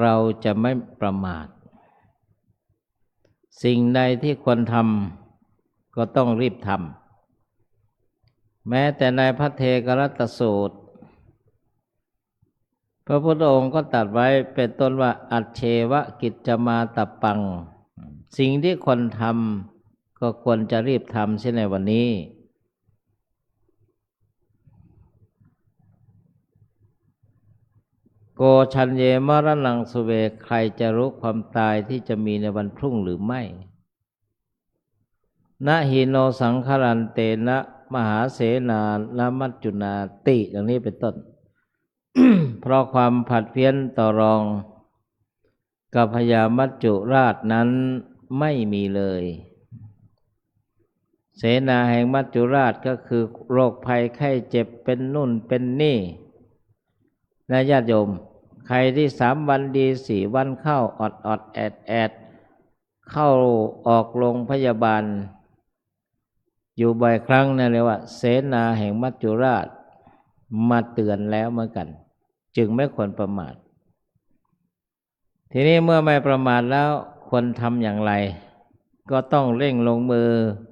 เราจะไม่ประมาทสิ่งใดที่ควรทำก็ต้องรีบทำแม้แต่ในพระเทกรัตตสูตรพระพุทธองค์ก็ตรัสไว้เป็นต้นว่าอัจเชวะกิจจมาตปังสิ่งที่ควรทำก็ควรจะรีบทำเช่นในวันนี้โกชัญเยมรณังสุเวใครจะรู้ความตายที่จะมีในวันพรุ่งหรือไม่นะหิโนสังขรันเตนะมหาเสนาละมัจจุนาติอย่างนี้เป็นต้น เพราะความผัดเพี้ยนต่อรอง กับพญามัจจุราชนั้นไม่มีเลย เสนาแห่งมัจจุราชก็คือโรคภัยไข้เจ็บเป็นนู่นเป็นนี่นะญาติโยมใครที่3 วันดี4 วันเข้าอดแอดเข้าออกโรงพยาบาลอยู่บ่อยครั้งนั่นเรียกว่าเสนาแห่งมัจจุราชมาเตือนแล้วเหมือนกันจึงไม่ควรประมาททีนี้เมื่อไม่ประมาทแล้วควรทำอย่างไรก็ต้องเร่งลงมือ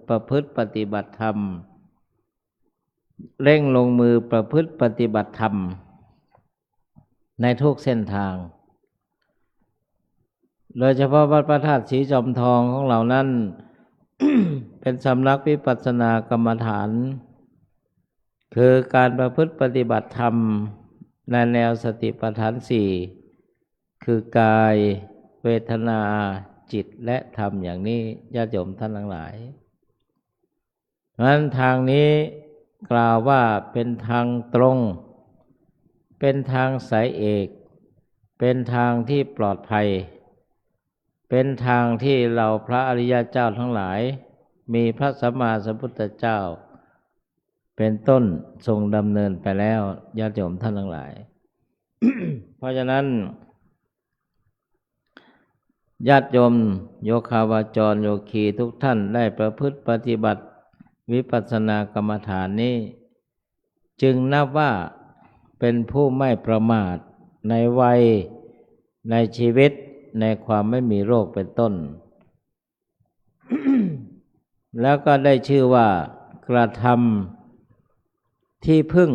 ประพฤติปฏิบัติธรรมเร่งลงมือประพฤติปฏิบัติธรรมในทุกเส้นทางโดยเฉพาะวัดพระธาตุศรีจอมทองของเรานั้น เป็นสำนักวิปัสสนากรรมฐานคือการประพฤติปฏิบัติธรรมในแนวสติปัฏฐาน4คือกายเวทนาจิตและธรรมอย่างนี้ญาติโยมท่านทั้งหลายเพราะฉะนั้นทางนี้กล่าวว่าเป็นทางตรงเป็นทางสายเอกเป็นทางที่ปลอดภัยเป็นทางที่เราพระอริยเจ้าทั้งหลายมีพระสัมมาสัมพุทธเจ้าเป็นต้นทรงดำเนินไปแล้วญาติโยมท่านทั้งหลาย เพราะฉะนั้นญาติโยมโยคาวาจรโยคีทุกท่านได้ประพฤติปฏิบัติวิปัสสนากรรมฐานนี้จึงนับว่าเป็นผู้ไม่ประมาทในวัยในชีวิตในความไม่มีโรคเป็นต้น แล้วก็ได้ชื่อว่ากระทำที่พึ่ง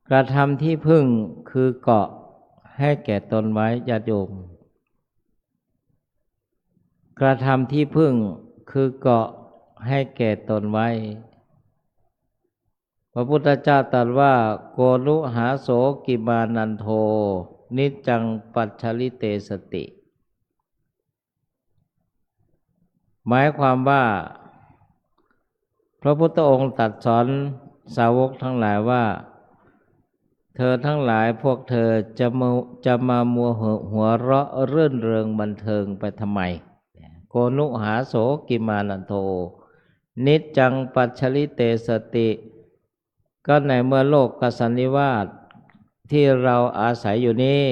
กระทำที่พึ่งคือเกาะให้แก่ตนไว้ญาติโยมกระทำที่พึ่งคือเกาะให้แก่ตนไว้พระพุทธเจ้าตรัสว่าโกนุหาโสกิมานันโทนิจจังปัจฉลิเตสติหมายความว่าพระพุทธองค์ตรัสสอนสาวกทั้งหลายว่าเธอทั้งหลายพวกเธอจะมามัวหัวเราะรื่นเริงบันเทิงไปทำไมโกนุหาโสกิมานันโทนิจจังปัจฉลิเตสติก็ในเมื่อโลกกสันนิวาสที่เราอาศัยอยู่นี้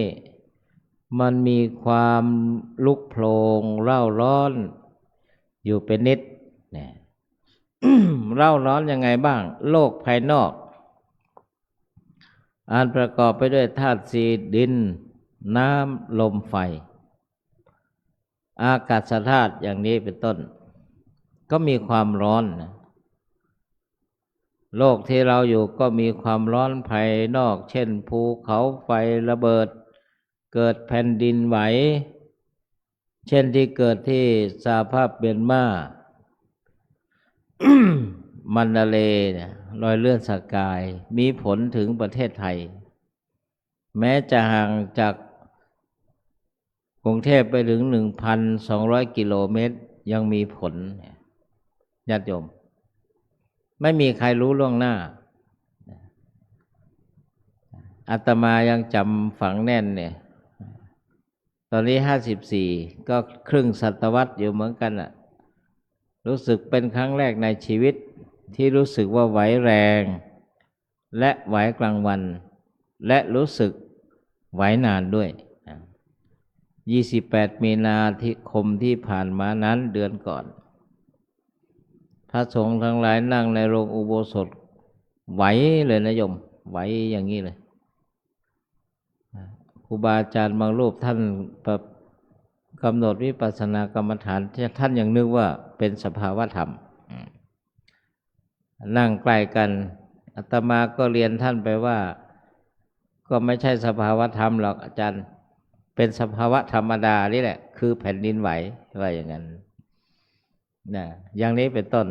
มันมีความลุกโผลงเร่าร้อนอยู่เป็นนิดเนี่ย เร่าร้อนยังไงบ้างโลกภายนอกอันประกอบไปด้วยธาตุสี่ดินน้ำลมไฟอากาศธาตุอย่างนี้เป็นต้นก็มีความร้อนนะโลกที่เราอยู่ก็มีความร้อนภายนอกเช่นภูเขาไฟระเบิดเกิดแผ่นดินไหวเช่นที่เกิดที่สหภาพเมียนมา มันดาเลย์รอยเลื่อนสกายมีผลถึงประเทศไทยแม้จะห่างจากกรุงเทพไปถึง 1,200 กิโลเมตรยังมีผลญาติโยมไม่มีใครรู้ล่วงหน้าอาตมายังจำฝังแน่นเนี่ยตอนนี้54ก็ครึ่งศตวรรษอยู่เหมือนกันน่ะรู้สึกเป็นครั้งแรกในชีวิตที่รู้สึกว่าไหวแรงและไหวกลางวันและรู้สึกไหวนานด้วย28 มีนาคมที่ผ่านมานั้นเดือนก่อนพระสงฆ์ทั้งหลายนั่งในโรงอุโบสถไหวเลยนะโยมไหวอย่างนี้เลยครูบาอาจารย์บางรูปท่านกำหนดวิปัสสนากรรมฐานท่านยังนึกว่าเป็นสภาวธรรมนั่งใกล้กันอาตมาก็เรียนท่านไปว่าก็ไม่ใช่สภาวธรรมหรอกอาจารย์เป็นสภาวะธรรมดานี่แหละคือแผ่นดินไหวว่าอย่างนั้นนะอย่างนี้เป็นต้น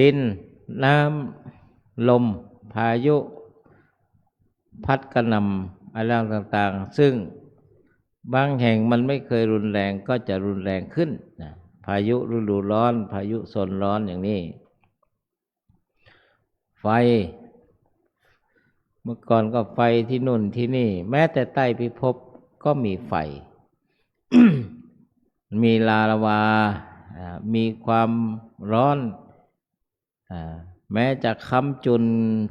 ดินน้ำลมพายุพัดกระหน่ำอะไรต่างๆซึ่งบางแห่งมันไม่เคยรุนแรงก็จะรุนแรงขึ้นนะพายุฤดูร้อนพายุโซนร้อนอย่างนี้ไฟเมื่อก่อนก็ไฟที่นู่นที่นี่แม้แต่ใต้พิภพ ก็มีไฟ มีลาวามีความร้อนแม้จะค้ำจุน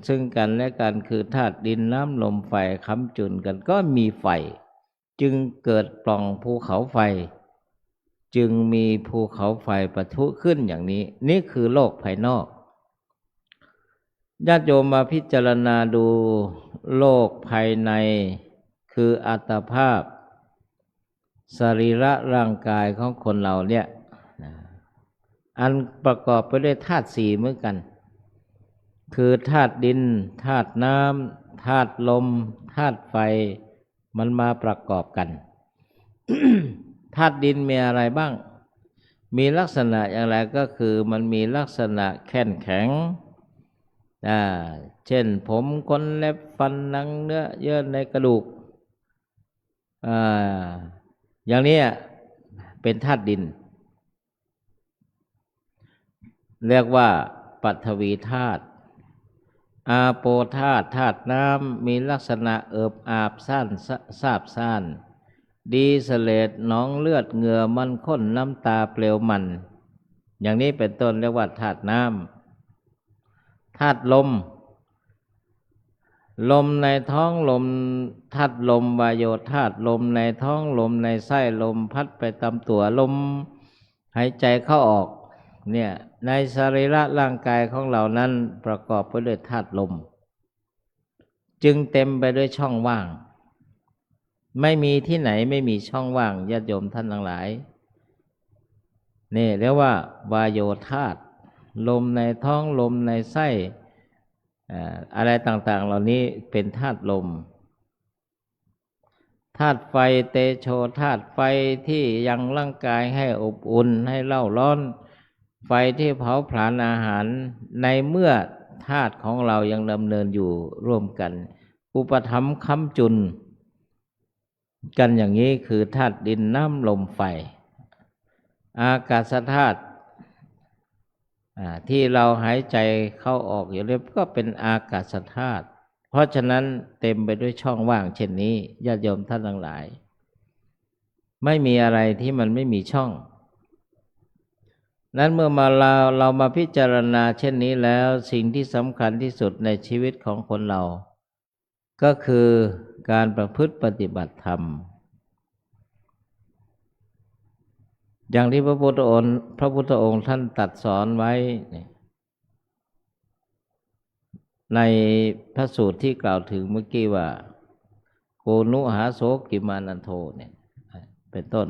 ซึ่งกันและกันคือธาตุดินน้ำลมไฟค้ำจุนกันก็มีไฟจึงเกิดปล่องภูเขาไฟจึงมีภูเขาไฟปะทุขึ้นอย่างนี้นี่คือโลกภายนอกญาติโยมมาพิจารณาดูโลกภายในคืออัตภาพสรีระร่างกายของคนเราเนี่ยอันประกอบไปด้วยธาตุสี่เหมือนกันคือธาตุดินธาตุน้ำธาตุลมธาตุไฟมันมาประกอบกัน ธาตุดินมีอะไรบ้างมีลักษณะอย่างไรก็คือมันมีลักษณะแข็งแข็งเช่นผมขนเล็บฟันหนังเนื้อเยื่อในกระดูกอย่างนี้เป็นธาตุดินเรียกว่าปฐวีธาตุอาโปธาตุธาตุน้ำมีลักษณะเอิบอาบซ่านซาบซ่านดีเสเลดหนองเลือดเหงื่อมันข้นน้ำตาเปลวมันอย่างนี้เป็นต้นเรียกว่าธาตุน้ำธาตุลมลมในท้องลมธาตุลมวายโยธาตุลมในท้องลมในไส้ลมพัดไปตามตัวลมหายใจเข้าออกเนี่ยในสรีระร่างกายของเรานั้นประกอบไปด้วยธาตุลมจึงเต็มไปด้วยช่องว่างไม่มีที่ไหนไม่มีช่องว่างญาติโยมท่านทั้งหลายนี่เรียกว่าวายโยธาตุลมในท้องลมในไส้อะไรต่างๆเหล่านี้เป็นธาตุลมธาตุไฟเตโชธาตุไฟที่ยังร่างกายให้อบอุ่นให้เล่าร้อนไฟที่เผาผลาญอาหารในเมื่อธาตุของเรายังดำเนินอยู่ร่วมกันอุปถัมภ์ค้ำจุนกันอย่างนี้คือธาตุดินน้ำลมไฟอากาศธาตุที่เราหายใจเข้าออกอยู่เรียบก็เป็นอากาศธาตุเพราะฉะนั้นเต็มไปด้วยช่องว่างเช่นนี้ญาติโยมท่านทั้งหลายไม่มีอะไรที่มันไม่มีช่องนั้นเมื่อเรามาพิจารณาเช่นนี้แล้วสิ่งที่สำคัญที่สุดในชีวิตของคนเราก็คือการประพฤติปฏิบัติธรรมอย่างที่พระพุทธองค์ท่านตรัสสอนไว้ในพระสูตรที่กล่าวถึงเมื่อกี้ว่าโกนุหาโสกิมานันโทเนี่ยเป็นต้น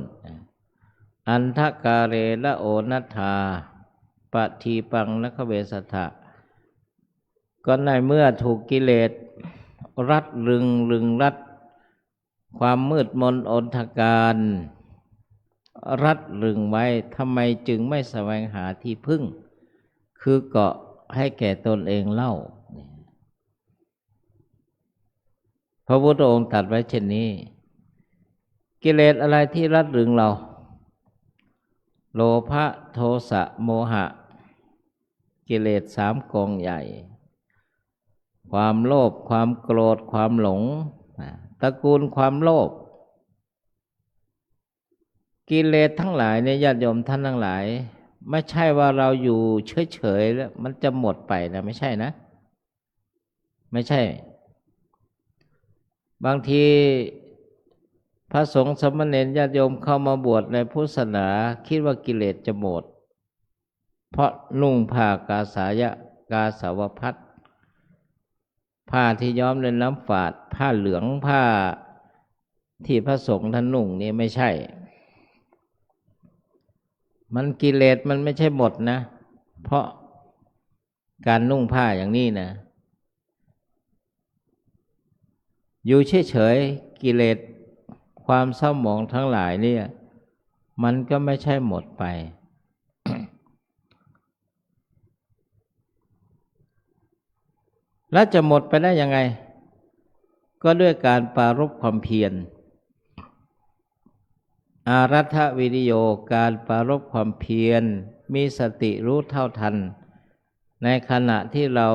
อันทกาเรละโอนัฏฐาปะทีปังนัคเวสัทธะก็ในเมื่อถูกกิเลสรัดรึงรัดความมืดมนอนทการรัดรึงไว้ทำไมจึงไม่แสวงหาที่พึ่งคือเกาะให้แก่ตนเองเล่าพระพุทธองค์ตรัสไว้เช่นนี้กิเลสอะไรที่รัดรึงเราโลภะโทสะโมหะกิเลสสามกองใหญ่ความโลภความโกรธความหลงตระกูลความโลภกิเลสทั้งหลายเนี่ยญาติโยมท่านทั้งหลายไม่ใช่ว่าเราอยู่เฉยๆแล้วมันจะหมดไปนะไม่ใช่นะไม่ใช่บางทีพระสงฆ์สมณเณรญาติโยมเข้ามาบวชในพุทธศาสนาคิดว่ากิเลสจะหมดเพราะนุ่งผ้ากาสาวพัสต์ผ้าที่ย้อมด้วยน้ำฝาดผ้าเหลืองผ้าที่พระสงฆ์ท่านนุ่งนี่ไม่ใช่มันกิเลสมันไม่ใช่หมดนะเพราะการนุ่งผ้าอย่างนี้นะอยู่เฉยๆกิเลสความเศร้าหมองทั้งหลายเนี่ยมันก็ไม่ใช่หมดไป แล้วจะหมดไปได้ยังไงก็ด้วยการปรารภความเพียรอารัฐวิริโยการปรารภความเพียรมีสติรู้เท่าทันในขณะที่เรา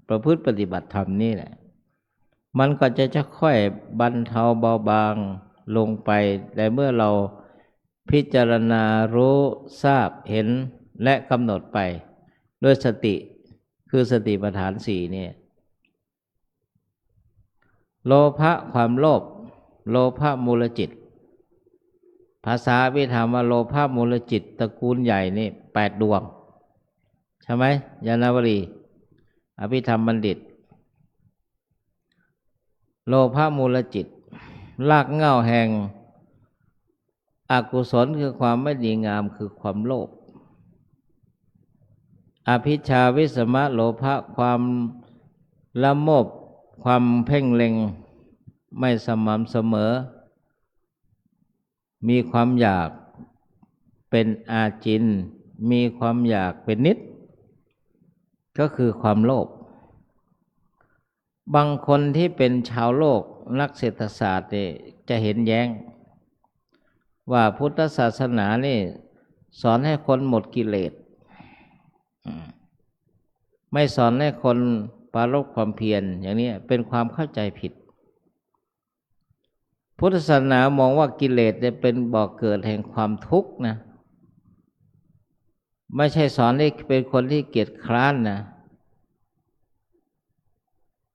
ประพฤติปฏิบัติธรรมนี่แหละมันก็จะค่อยบรรเทาเบาบาง ลงไปแต่เมื่อเราพิจารณารู้ทราบเห็นและกำหนดไปด้วยสติคือสติปัฏฐานสี่เนี่ยโลภะความโลภโลภะมูลจิตภาษาอภิธรรมว่าโลภะมูลจิตตระกูลใหญ่นี่8 ดวงใช่ไหมยานาวรีอภิธรรมบัณฑิตโลภะมูลจิตรากเหง้าแห่งอกุศลคือความไม่ดีงามคือความโลภอภิชฌาวิสมะโลภะความละโมบความเพ่งเล็งไม่สม่ำเสมอมีความอยากเป็นอาจินมีความอยากเป็นนิดก็คือความโลภบางคนที่เป็นชาวโลกนักเศรษฐศาสตร์นี่จะเห็นแย้งว่าพุทธศาสนานี่สอนให้คนหมดกิเลสไม่สอนให้คนปรารภความเพียรอย่างนี้เป็นความเข้าใจผิดพุทธศาสนามองว่ากิเลสเนี่ยเป็นบ่อกเกิดแห่งความทุกข์นะไม่ใช่สอนให้เป็นคนที่เกียจคร้านนะ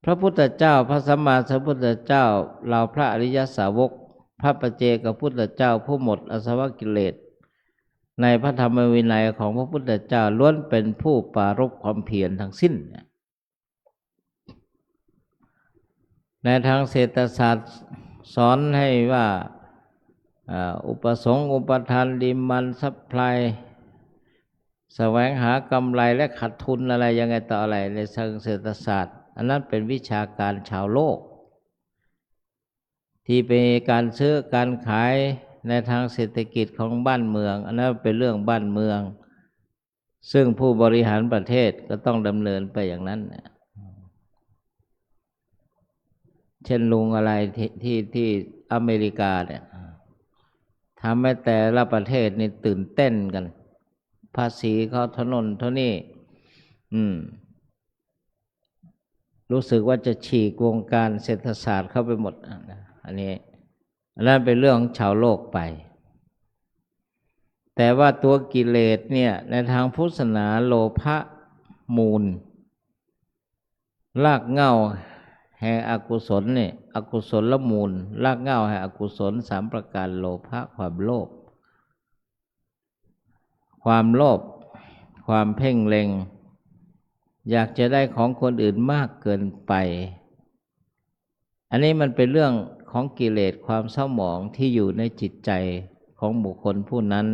พระพุทธเจ้าพระสัมมาสัมพุทธเจ้าเราพระอริยสาวกพระปัจเจกพุทธเจ้าผู้หมดอาสวะกิเลสในพระธรรมวินัยของพระพุทธเจ้าล้วนเป็นผู้ปรารภความเพียรทั้งสิ้นในทางเศรษฐศาสตร์สอนให้ว่าอุปสงค์อุปทานดิมันซัพพลายแสวงหากำไรและขาดทุนอะไรยังไงต่ออะไรในทางเศรษฐศาสตร์อันนั้นเป็นวิชาการชาวโลกที่เป็นการซื้อการขายในทางเศรษฐกิจของบ้านเมืองอันนั้นเป็นเรื่องบ้านเมืองซึ่งผู้บริหารประเทศก็ต้องดำเนินไปอย่างนั้นเช่นลุงอะไรที่อเมริกาเนี่ยทำให้แต่ละประเทศนี่ตื่นเต้นกันภาษีเขาเท่านั้นเท่านี้รู้สึกว่าจะฉีกวงการเศรษฐศาสตร์เข้าไปหมดอันนั้นเป็นเรื่องของชาวโลกไปแต่ว่าตัวกิเลสเนี่ยในทางพุทธศาสนาโลภะมูลรากเหง้าแห่งอกุศลเนี่ยอกุศลละมูลรากเหง้าแห่งอกุศล3 ประการโลภะความโลภความเพ่งเล็งอยากจะได้ของคนอื่นมากเกินไปอันนี้มันเป็นเรื่องของกิเลสความเศร้าหมองที่อยู่ในจิตใจของบุคคลผู้นั้น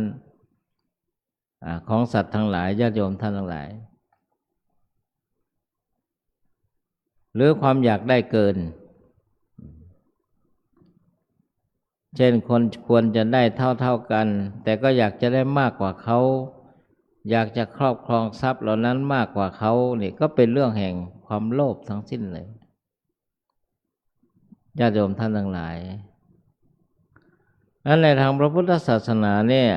ของสัตว์ทั้งหลายญาติโยมท่านทั้งหลายหรือความอยากได้เกินเช่นคนควรจะได้เท่ากันแต่ก็อยากจะได้มากกว่าเขาอยากจะครอบครองทรัพย์เหล่านั้นมากกว่าเขานี่ก็เป็นเรื่องแห่งความโลภทั้งสิ้นเลยญาติโยมท่านทั้งหลายนั้นในทางพระพุทธศาสนาเนี่ย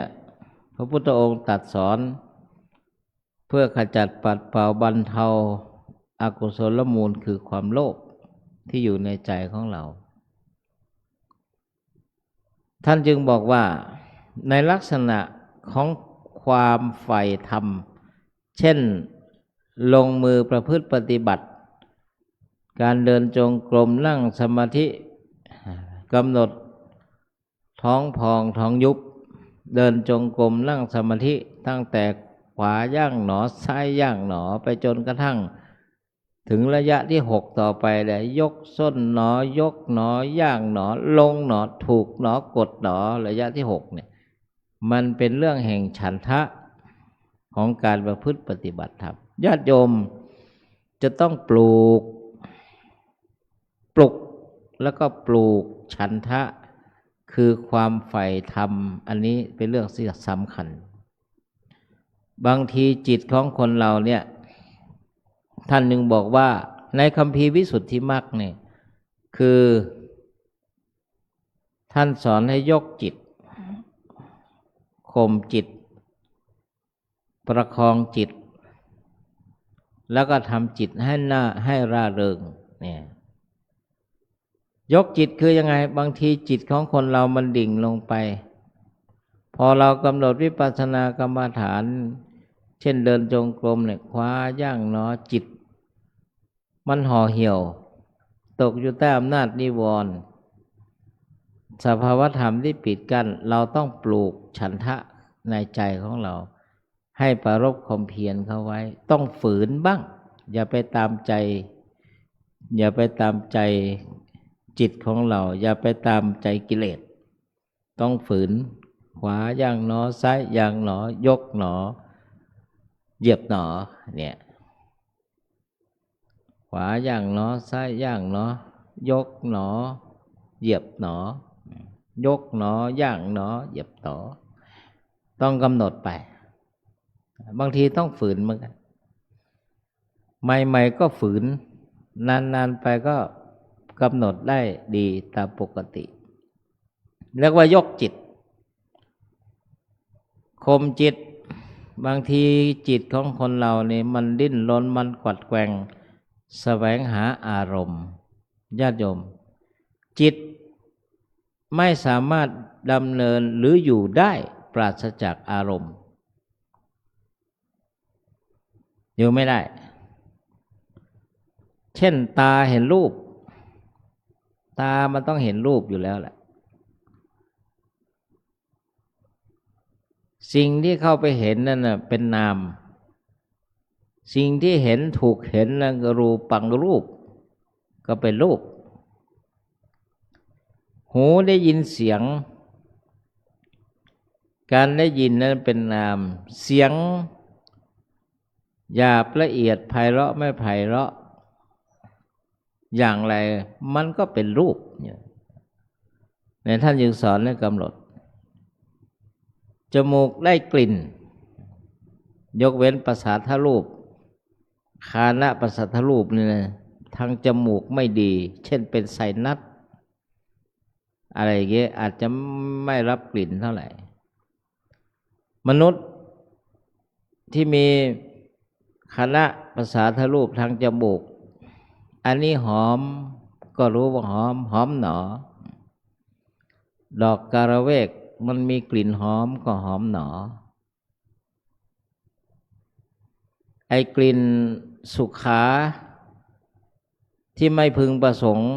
พระพุทธองค์ตรัสสอนเพื่อขจัดปัดเป่าบรรเทาอกุศลมูลคือความโลภที่อยู่ในใจของเราท่านจึงบอกว่าในลักษณะของความใฝ่ธรรมเช่นลงมือประพฤติปฏิบัติการเดินจงกรมนั่งสมาธิกำหนดท้องพองท้องยุบเดินจงกรมนั่งสมาธิตั้งแต่ขวาย่างหนอซ้ายย่างหนอไปจนกระทั่งถึงระยะที่6ต่อไปเลยยกส้นหนอยกหนอย่างหนอลงหนอถูกหนอกดหนอระยะที่6เนี่ยมันเป็นเรื่องแห่งฉันทะของการประพฤติปฏิบัติธรรมญาติโยมจะต้องปลุกแล้วก็ปลูกฉันทะคือความใฝ่ธรรมอันนี้เป็นเรื่องที่สำคัญบางทีจิตของคนเราเนี่ยท่านหนึ่งบอกว่าในคัมภีร์วิสุทธิมรรคเนี่ยคือท่านสอนให้ยกจิตข่มจิตประคองจิตแล้วก็ทำจิตให้ร่าเริงเนี่ย ยกจิตคือยังไงบางทีจิตของคนเรามันดิ่งลงไปพอเรากำหนดวิปัสสนากรรมฐานเช่นเดินจงกรมเนี่ยคว้าย่างหนอจิตมันห่อเหี่ยวตกอยู่ใต้อำนาจนิวรณ์สภาวธรรมที่ปิดกั้นเราต้องปลูกฉันทะในใจของเราให้ประรบความเพียรเข้าไว้ต้องฝืนบ้างอย่าไปตามใจจิตของเราอย่าไปตามใจกิเลสต้องฝืนขวาย่างหนอซ้ายย่างหนอยกหนอเหยียบหนอเนี่ยขวาย่างหนอซ้ายย่างหนอยกหนอเหยียบหนอยกหนอย่างหนอเหยียบหนอต้องกำหนดไปบางทีต้องฝืนเหมือนกันใหม่ๆก็ฝืนนานๆไปก็กำหนดได้ดีตามปกติเรียกว่ายกจิตข่มจิตบางทีจิตของคนเราเนี่ยมันดิ้นรนมันกวัดแกว่งแสวงหาอารมณ์ญาติโยมจิตไม่สามารถดำเนินหรืออยู่ได้ปราศจากอารมณ์อยู่ไม่ได้เช่นตาเห็นรูปตามันต้องเห็นรูปอยู่แล้วแหละสิ่งที่เข้าไปเห็นนั่นน่ะเป็นนามสิ่งที่เห็นถูกเห็นนั่นก็รูปังรูปก็เป็นรูปหูได้ยินเสียงการได้ยินนั้นเป็นนามเสียงหยาบละเอียดไพเราะไม่ไพเราะอย่างไรมันก็เป็นรูปในท่านยังสอนให้กำหนดจมูกได้กลิ่นยกเว้นประสาทรูปคานะประสาทรูปนี่นะทางจมูกไม่ดีเช่นเป็นไซนัสอะไรอย่างเงี้ยอาจจะไม่รับกลิ่นเท่าไหร่มนุษย์ที่มีคานะประสาทรูปทางจมูกอันนี้หอมก็รู้ว่าหอมหนอดอกกาละเวกมันมีกลิ่นหอมก็หอมหนอไอ้กลิ่นสุขาที่ไม่พึงประสงค์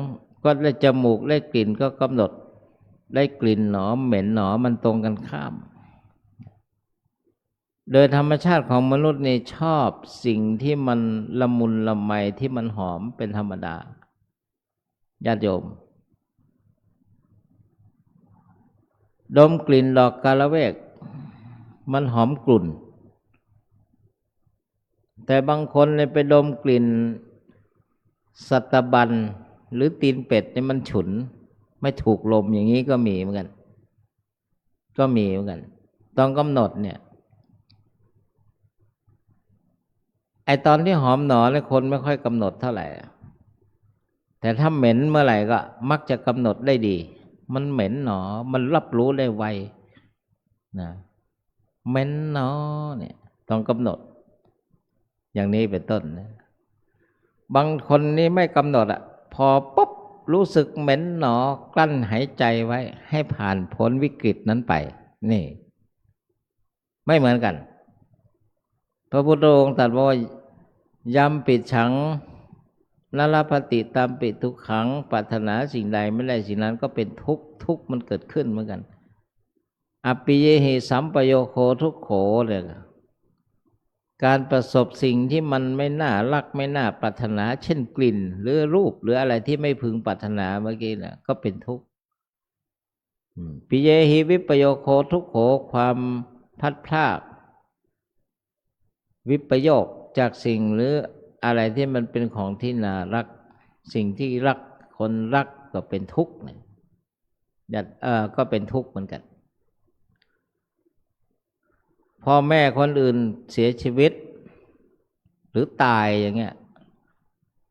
ก็ได้จมูกได้กลิ่นก็กำหนดได้กลิ่นหนอเหม็นหนอมันตรงกันข้ามโดยธรรมชาติของมนุษย์นี่ชอบสิ่งที่มันละมุนละไมที่มันหอมเป็นธรรมดาญาติโยมดมกลิ่นดอกกาละเวกมันหอมกลุ่นแต่บางคนเนี่ยไปดมกลิ่นสัตบันหรือตีนเป็ดเนี่ยมันฉุนไม่ถูกลมอย่างนี้ก็มีเหมือนกันต้องกำหนดเนี่ยไอตอนที่หอมหนอแล้วคนไม่ค่อยกำหนดเท่าไหร่แต่ถ้าเหม็นเมื่อไหร่ก็มักจะกำหนดได้ดีมันเหม็นหนอมันรับรู้ได้ไวนะเหม็นหนอเนี่ยต้องกำหนดอย่างนี้เป็นต้นนะบางคนนี่ไม่กำหนดอ่ะพอปุ๊บรู้สึกเหม็นหนอกลั้นหายใจไว้ให้ผ่านพ้นวิกฤตนั้นไปนี่ไม่เหมือนกันพระพุทธองค์ตรัสว่ายำปิดฉังนรปฏิตามปิทุกขังปรารถนาสิ่งใดไม่ได้สิ่งนั้นก็เป็นทุกข์มันเกิดขึ้นเหมือนกันอปิเยหิสัมปโยโคทุกโขเนี่ยการประสบสิ่งที่มันไม่น่ารักไม่น่าปรารถนาเช่นกลิ่นหรือรูปหรืออะไรที่ไม่พึงปรารถนาเมื่อกี้น่ะก็เป็นทุกข์ปิเยหิวิปโยโคทุกโขความพัดพลากวิปโยคจากสิ่งหรืออะไรที่มันเป็นของที่น่ารักสิ่งที่รักคนรักก็เป็นทุกข์เนี่ยก็เป็นทุกข์เหมือนกันพ่อแม่คนอื่นเสียชีวิตหรือตายอย่างเงี้ย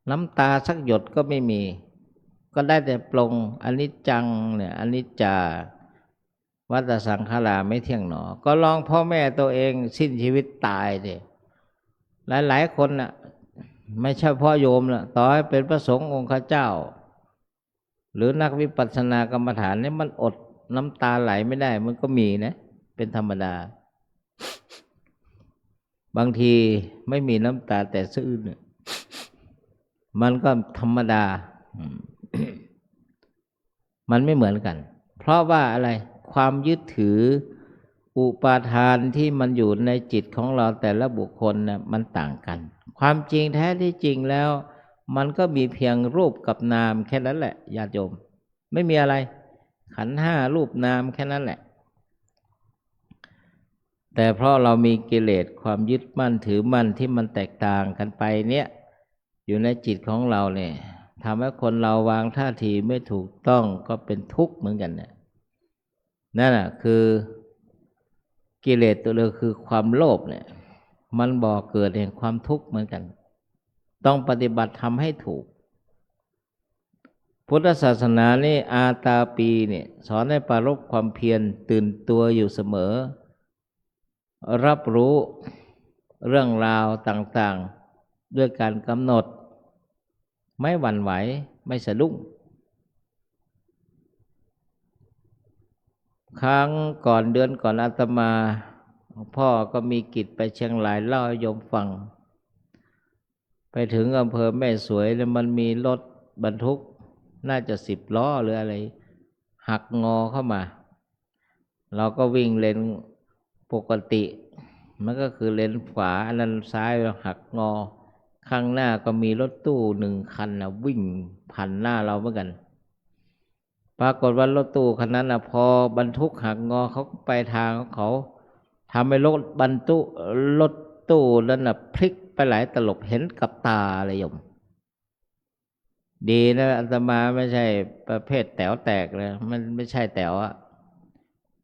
น้ำตาสักหยดก็ไม่มีก็ได้แต่ปลงอนิจจังเนี่ยอนิจจาวัฏสังขาราไม่เที่ยงหนอก็ลองพ่อแม่ตัวเองสิ้นชีวิตตายดิหลายคนน่ะไม่ใช่พ่อโยมน่ะต่อให้เป็นพระสงฆ์องค์ข้าเจ้า หรือนักวิปัสสนากรรมฐานเนี่ยมันอดน้ำตาไหลไม่ได้มันก็มีนะเป็นธรรมดาบางทีไม่มีน้ำตาแต่สะอื้นเนี่ยมันก็ธรรมดา มันไม่เหมือนกันเพราะว่าอะไรความยึดถืออุปาทานที่มันอยู่ในจิตของเราแต่ละบุคคลนะมันต่างกันความจริงแท้ที่จริงแล้วมันก็มีเพียงรูปกับนามแค่นั้นแหละญาติโยมไม่มีอะไรขันธ์ห้ารูปนามแค่นั้นแหละแต่เพราะเรามีกิเลสความยึดมั่นถือมั่นที่มันแตกต่างกันไปเนี่ยอยู่ในจิตของเราเนี่ยทำให้คนเราวางท่าทีไม่ถูกต้องก็เป็นทุกข์เหมือนกันเนี่ยนั่นน่ะคือกิเลสตัวเดียวคือความโลภเนี่ยมันบ่อเกิดแห่งความทุกข์เหมือนกันต้องปฏิบัติทำให้ถูกพุทธศาสนานี่อาตาปีเนี่ยสอนให้ปรารภความเพียรตื่นตัวอยู่เสมอรับรู้เรื่องราวต่างๆด้วยการกำหนดไม่หวั่นไหวไม่สะดุ้งครั้งก่อนเดือนก่อนอาตมาพ่อก็มีกิจไปเชียงรายเล่าให้โยมฟังไปถึงอำเภอแม่สวยแล้วมันมีรถบรรทุกน่าจะ10 ล้อหรืออะไรหักงอเข้ามาเราก็วิ่งเลนปกติมันก็คือเลนขวาอันนั้นซ้ายหักงอข้างหน้าก็มีรถตู้1 คันนะวิ่งผ่านหน้าเราเหมือนกันปรากฏว่ารถตู้คันนั้นนะพอบรรทุกหักงอเขาก็ไปทางของเขาทำให้รถตู้นั้นนะพลิกไปหลายตลบเห็นกับตาเลยโยมดีนะอาตมาไม่ใช่ประเภทแต๋วแตกเลยมันไม่ใช่แต๋วอะ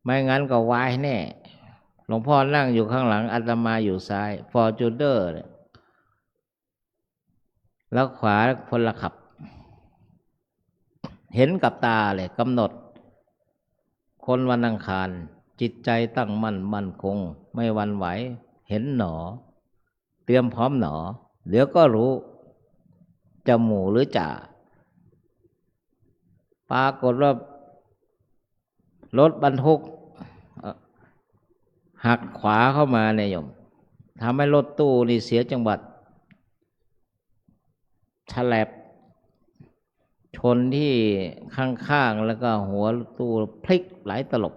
ไม่งั้นก็วายแน่หลวงพ่อนั่งอยู่ข้างหลังอาตมาอยู่ซ้ายฟอร์จูเนอร์แล้วขวาพลขับเห็นกับตาเลยกำหนดคนวันอังคารจิตใจตั้งมั่นคงไม่หวั่นไหวเห็นหนอเตรียมพร้อมหนอเดี๋ยวก็รู้จะหมู่หรือจ่าปรากฏว่ารถบรรทุกหักขวาเข้ามาเนี่ยโยมทำให้รถตู้นี่เสียจังหวะฉลับชนที่ข้างๆแล้วก็หัวตู้พลิกหลายตลบ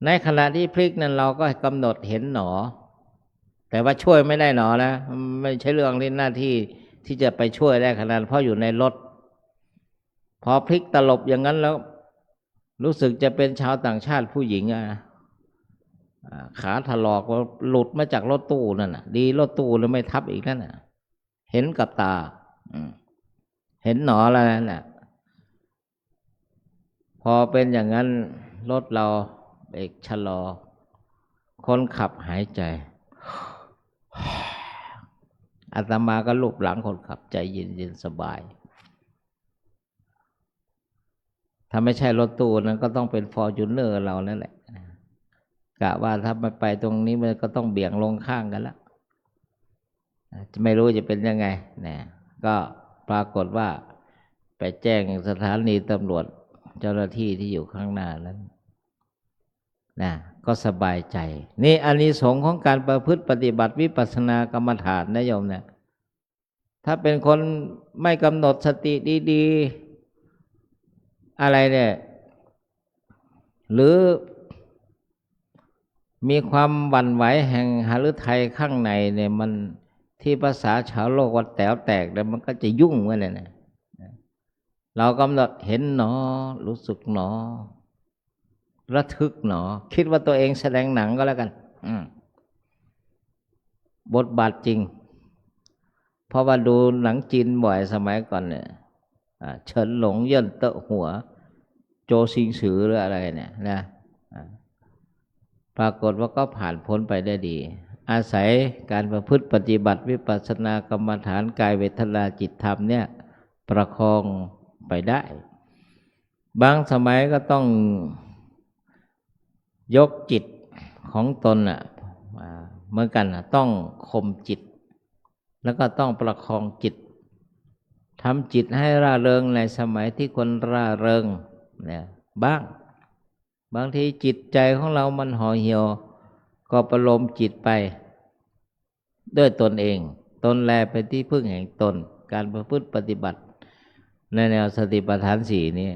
ในขณะที่พลิกนั้นเราก็กำหนดเห็นหนอแต่ว่าช่วยไม่ได้หนอนะไม่ใช่เรื่องที่หน้าที่ที่จะไปช่วยได้ขนาดเพราะอยู่ในรถพอพลิกตลบอย่างนั้นแล้วรู้สึกจะเป็นชาวต่างชาติผู้หญิงขาถลอกหลุดมาจากรถตู้นั่นน่ะดีรถตู้แล้วไม่ทับอีกนั่นน่ะเห็นกับตาเห็นหนอแล้วนั่นน่ะพอเป็นอย่างนั้นรถเราเบรกชะลอคนขับหายใจอาตมาก็ลูบหลังคนขับใจเย็นๆสบายถ้าไม่ใช่รถตู้นั้นก็ต้องเป็นฟอร์จูเนอร์เรานั่นแหละกะว่าถ้าไม่ไปตรงนี้มันก็ต้องเบี่ยงลงข้างกันแล้วจะไม่รู้จะเป็นยังไงเนี่ยก็ปรากฏว่าไปแจ้งสถานีตำรวจเจ้าหน้าที่ที่อยู่ข้างหน้านั้นนะก็สบายใจนี่อานิสงส์ของการประพฤติปฏิบัติวิปัสสนากรรมฐานนะโยมนะถ้าเป็นคนไม่กำหนดสติดีๆอะไรเนี่ยหรือมีความหวั่นไหวแห่งหฤทัยข้างในเนี่ยมันที่ภาษาชาวโลกว่าแต๋วแตกแล้วมันก็จะยุ่งเหมือนกันนะเรากำหนดเห็นหนอรู้สึกหนอระทึกหนอคิดว่าตัวเองแสดงหนังก็แล้วกันบทบาทจริงเพราะว่าดูหนังจีนบ่อยสมัยก่อนเนี่ยเฉินหลงเย่นเตอะหัวโจซิงซือหรืออะไรเนี่ยนะปรากฏว่าก็ผ่านพ้นไปได้ดีอาศัยการประพฤติปฏิบัติวิปัสสนากรรมฐานกายเวทนาจิตธรรมเนี่ยประคองไปได้บางสมัยก็ต้องยกจิตของตนเหมือนกันต้องข่มจิตแล้วก็ต้องประคองจิตท ทำจิตให้ร่าเริงในสมัยที่คนร่าเริงเนี่ยบางทีจิตใจของเรามันห่อเหี่ยวก็ประโลมจิตไปด้วยตนเองตนแลเป็นที่พึ่งแห่งตนการประพฤติปฏิบัติในแนวสติปัฏฐานสี่นี่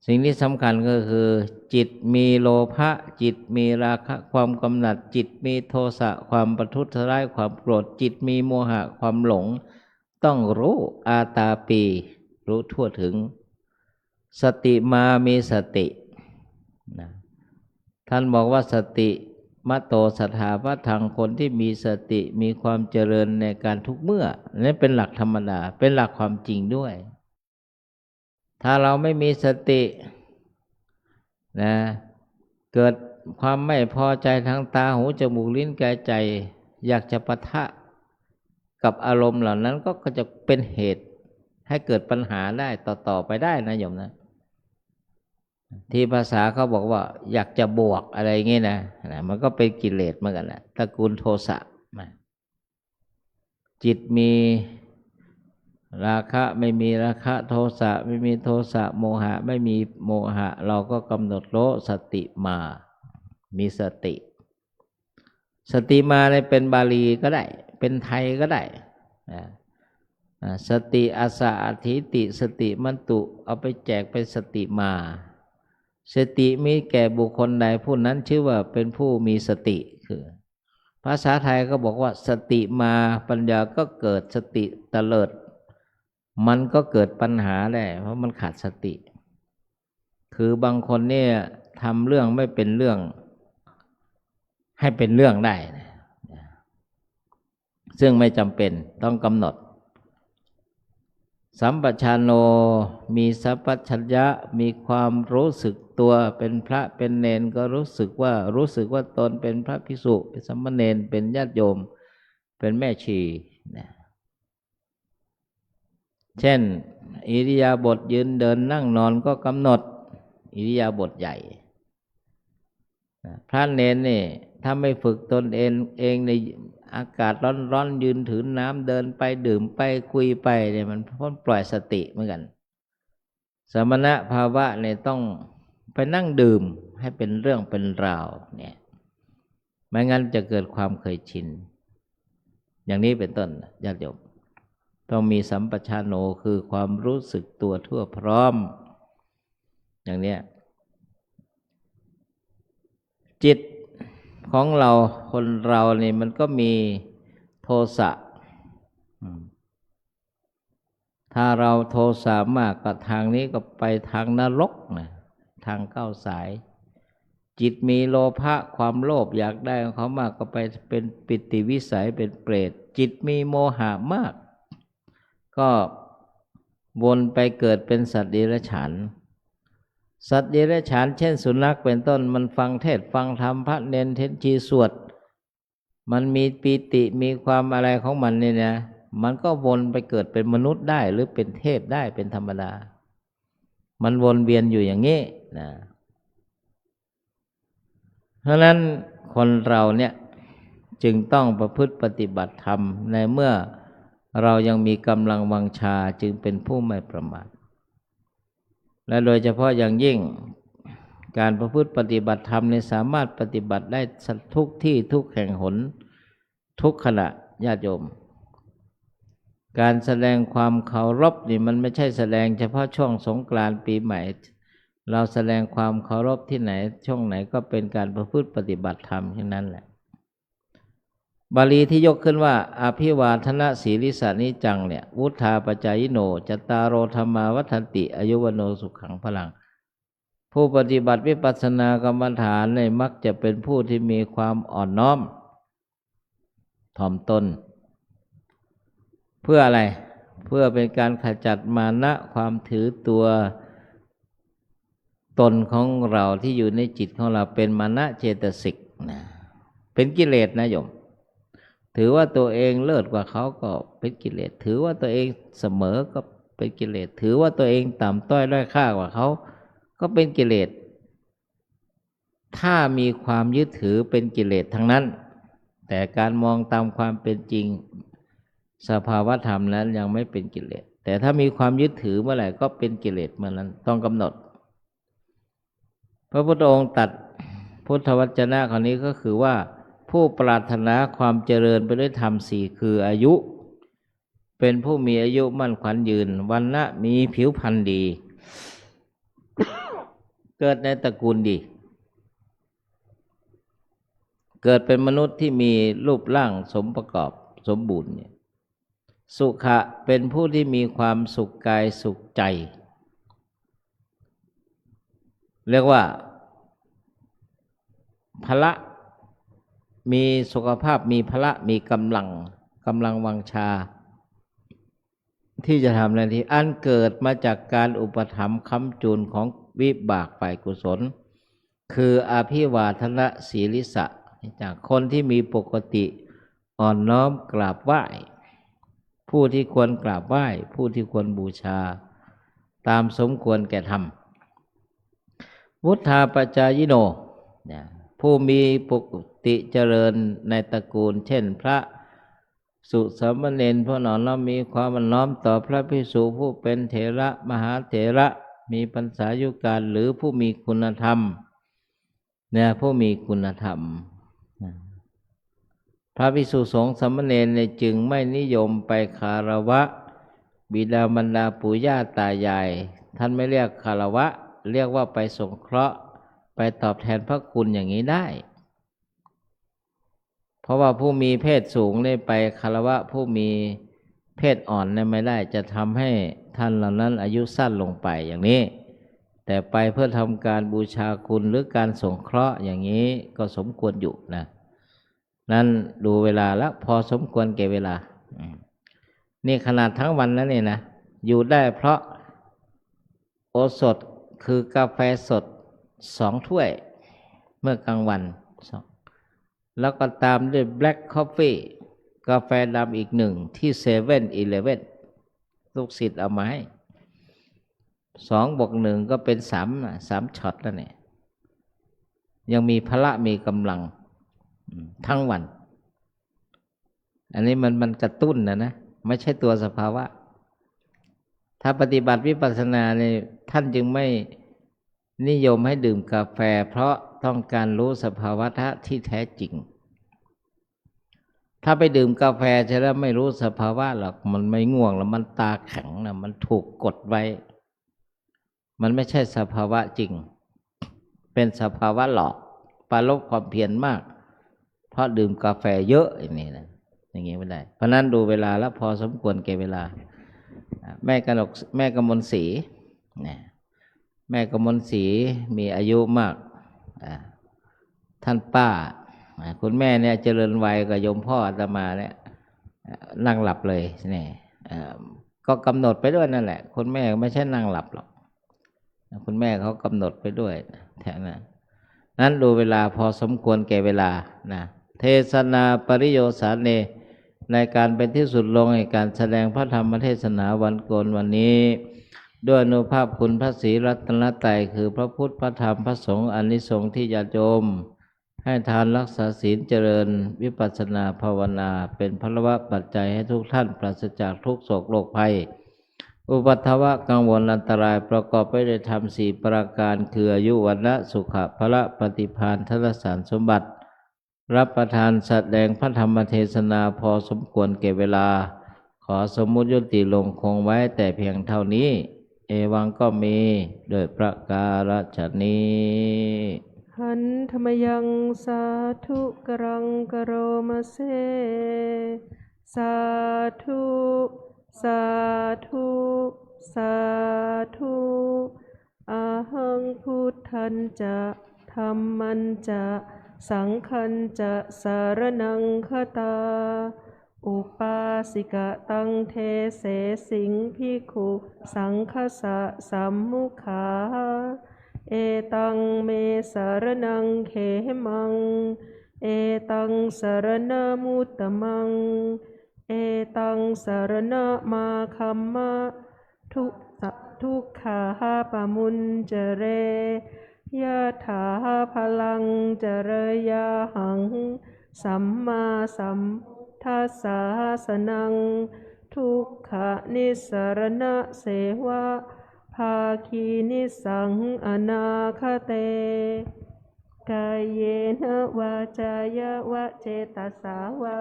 สิ่งที่สำคัญก็คือจิตมีโลภะจิตมีราคะความกำหนัดจิตมีโทสะความประทุษร้ายความโกรธจิตมีโมหะความหลงต้องรู้อาตาปีรู้ทั่วถึงสติมามีสตินะท่านบอกว่าสติมะโตสถาปทังคนที่มีสติมีความเจริญในการทุกเมื่อนี่เป็นหลักธรรมดาเป็นหลักความจริงด้วยถ้าเราไม่มีสตินะเกิดความไม่พอใจทางตาหูจมูกลิ้นกายใจอยากจะปะทะกับอารมณ์เหล่านั้นก็จะเป็นเหตุให้เกิดปัญหาได้ต่อไปได้นะโยมนะที่ภาษาเขาบอกว่าอยากจะบวกอะไรอย่างงี้นะมันก็เป็นกิเลสเหมือนกันแหละตระกูลโทสะจิตมีราคะไม่มีราคะโทสะไม่มีโทสะโมหะไม่มีโมหะเราก็กำหนดรู้สติมามีสติมาเลยเป็นบาลีก็ได้เป็นไทยก็ได้สติอาสาอธิติสติมันตุเอาไปแจกเป็นสติมาสติมีแก่บุคคลใดผู้นั้นชื่อว่าเป็นผู้มีสติคือภาษาไทยก็บอกว่าสติมาปัญญาก็เกิดสติเตลิดมันก็เกิดปัญหาได้เพราะมันขาดสติคือบางคนเนี่ยทำเรื่องไม่เป็นเรื่องให้เป็นเรื่องได้ซึ่งไม่จำเป็นต้องกำหนดสัมปชัญโนมีสัพพัญญะมีความรู้สึกตัวเป็นพระเป็นเณรก็รู้สึกว่าตนเป็นพระภิกษุเป็นสามเณรเป็นญาติโยมเป็นแม่ชีเช่นอิริยาบถยืนเดินนั่งนอนก็กำหนดอิริยาบถใหญ่พระเณรนี่ถ้าไม่ฝึกตนเองในอากาศร้อนๆยืนถือน้ำเดินไปดื่มไปคุยไปเนี่ยมันพ้นปล่อยสติเหมือนกันสมณะภาวะเนี่ยต้องไปนั่งดื่มให้เป็นเรื่องเป็นราวเนี่ยไม่งั้นจะเกิดความเคยชินอย่างนี้เป็นต้นญาติโยมต้องมีสัมปชัญโนคือความรู้สึกตัวทั่วพร้อมอย่างเนี้ยจิตของเราคนเรานี่มันก็มีโทสะถ้าเราโทสะมากก็ทางนี้ก็ไปทางนรกนะทางก้าวสายจิตมีโลภะความโลภอยากได้ของเขามากก็ไปเป็นปิติวิสัยเป็นเปรตจิตมีโมหะมากก็วนไปเกิดเป็นสัตว์เดรัจฉานสัตว์เดรัจฉานเช่นสุนัขเป็นต้นมันฟังเทศน์ฟังธรรมพระเนรเทศน์ชีสวดมันมีปีติมีความอะไรของมันเนี่ยนะมันก็วนไปเกิดเป็นมนุษย์ได้หรือเป็นเทพได้เป็นธรรมดามันวนเวียนอยู่อย่างนี้นะเพราะนั้นคนเราเนี่ยจึงต้องประพฤติปฏิบัติธรรมในเมื่อเรายังมีกำลังวังชาจึงเป็นผู้ไม่ประมาทและโดยเฉพาะอย่างยิ่งการประพฤติปฏิบัติธรรมในสามารถปฏิบัติได้ทุกที่ทุกแห่งหนทุกขณะญาติโยมการแสดงความเคารพนี่มันไม่ใช่แสดงเฉพาะช่วงสงกรานต์ปีใหม่เราแสดงความเคารพที่ไหนช่วงไหนก็เป็นการประพฤติปฏิบัติธรรมเช่นนั้นแหละบาลีที่ยกขึ้นว่าอภิวาทนะสีลิสานิจังเนี่ยวุฒาปัจจายโนจตารโรธรรมาวัฏันติอายุวโนสุขังพลังผู้ปฏิบัติวิปัสสนากรรมฐานเนี่ยมักจะเป็นผู้ที่มีความอ่อนน้อมถ่อมตนเพื่ออะไรเพื่อเป็นการขจัดมานะความถือตัวตนของเราที่อยู่ในจิตของเราเป็นมานะเจตสิกนะเป็นกิเลสนะโยมถือว่าตัวเองเลิศกว่าเขาก็เป็นกิเลสถือว่าตัวเองเสมอก็เป็นกิเลสถือว่าตัวเองต่ำต้อยด้อยค่ากว่าเขาก็เป็นกิเลสถ้ามีความยึดถือเป็นกิเลสทั้งนั้นแต่การมองตามความเป็นจริง สภาวธรรมนั้นยังไม่เป็นกิเลสแต่ถ้ามีความยึดถือเมื่อไหร่ก็เป็นกิเลสเมื่อนั้นต้องกำหนดพระพุทธองค์ตรัสพุทธวจนะข้อนี้ก็คือว่าผู้ปรารถนาความเจริญไปด้วยธรรมสี่คืออายุเป็นผู้มีอายุมั่นขวัญยืนวรรณะมีผิวพรรณดี เกิดในตระกูลดีเกิดเป็นมนุษย์ที่มีรูปร่างสมประกอบสมบูรณ์สุขะเป็นผู้ที่มีความสุขกายสุขใจเรียกว่าพละมีสุขภาพมีพละมีกำลังวังชาที่จะทำอะไรที่อันเกิดมาจากการอุปถัมภ์ค้ำจุนของวิบากฝ่ายกุศลคืออภิวาทนะศีลิสะจากคนที่มีปกติอ่อนน้อมกราบไหว้ผู้ที่ควรกราบไหว้ผู้ที่ควรบูชาตามสมควรแก่ธรรมวุฒาปัจจายโนผู้มีปกติเจริญในตระกูลเช่นพระสุสามเณรผู้หนอน้อมมีความน้อมต่อพระภิกษุผู้เป็นเถระมหาเถระมีพรรษายุการหรือผู้มีคุณธรรมผู้มีคุณธรรมพระภิกษุสงฆ์สามเณรจึงไม่นิยมไปคารวะบิดามารดาปู่ย่าตายายท่านไม่เรียกคารวะเรียกว่าไปสงเคราะห์ไปตอบแทนพระคุณอย่างนี้ได้เพราะว่าผู้มีเพศสูงไปคารวะผู้มีเพศอ่อนไม่ได้จะทำให้ท่านเหล่านั้นอายุสั้นลงไปอย่างนี้แต่ไปเพื่อทำการบูชาคุณหรือการสงเคราะห์อย่างนี้ก็สมควรอยู่นะนั้นดูเวลาแล้วพอสมควรแก่เวลานี่ขนาดทั้งวันนั้นนะอยู่ได้เพราะโอสถคือกาแฟสด2 ถ้วยเมื่อกลางวันแล้วก็ตามด้วยแบล็คคอฟฟี่กาแฟดำอีก1ที่7-Elevenลูกศิษย์เอามาให้2 บวก 1ก็เป็น3ช็อตแล้วเนี่ยยังมีพละมีกำลังทั้งวันอันนี้มันกระตุ้นนะไม่ใช่ตัวสภาวะถ้าปฏิบัติวิปัสสนาเนี่ยท่านจึงไม่นิยมให้ดื่มกาแฟเพราะต้องการรู้สภาวะที่แท้จริงถ้าไปดื่มกาแฟจะแล้วไม่รู้สภาวะหรอกมันไม่ง่วงแล้วมันตาแข็งนะมันถูกกดไว้มันไม่ใช่สภาวะจริงเป็นสภาวะหลอกปรารภความเพียรมากเพราะดื่มกาแฟเยอะอย่างนี้นะอย่างนี้ไม่ได้เพราะนั้นดูเวลาแล้วพอสมควรแก่เวลาแม่กมลศรีแม่กมลศรีมีอายุมากท่านป้าคุณแม่เนี่ยเจริญวัยกับโยมพ่ออาตมาเนี่ยนั่งหลับเลยเนี่ยก็กำหนดไปด้วยนั่นแหละคุณแม่ไม่ใช่นั่งหลับหรอกคุณแม่เขากำหนดไปด้วยแถวนั้นดูเวลาพอสมควรแก่เวลานะเทศนาปริโยสาเนในการเป็นที่สุดลงในการแสดงพระธรรมเทศนาวันโกนวันนี้ด้วยอนุภาพคุณพระศรีรัตนตรัยคือพระพุทธพระธรรมพระสงฆ์อานิสงส์ที่ญาติโยมให้ทานรักษาศีลเจริญวิปัสสนาภาวนาเป็นพลวะปัจจัยให้ทุกท่านปราศจากทุกโศกโรคภัยอุปัฏฐวะกังวลอันตรายประกอบไปด้วยธรรม4ประการคืออายุวันนะสุขะพละปฏิภาณทัศสารสมบัติรับประทานแสดงพระธรรมเทศนาพอสมควรแก่เวลาขอสมมุติยุติลงคงไว้แต่เพียงเท่านี้เอวังก็มีโดยประการฉะนี้หันธรรมยังสาธุกรังกโรมาเซสาธุสาธุสาธุอาหังพุทธันจะธัมมัญจะสังฆัญจะสารนังคตาอุปาสิกะตังเทเสสิงภิกขุสังฆสะสัมมุขาเอตังเมสารนังเขมังเอตังสารณมุตตมังเอตังสารณมาคัมมะทุกขาปะมุญเจเรยะถาพลังเจรยาหังสัมมาสัมพุท ทัสสาสนังทุกขนิสรณะเสวะภาคีนิสังอนาคเตกายเยนะวาจายะวะเจตสาวา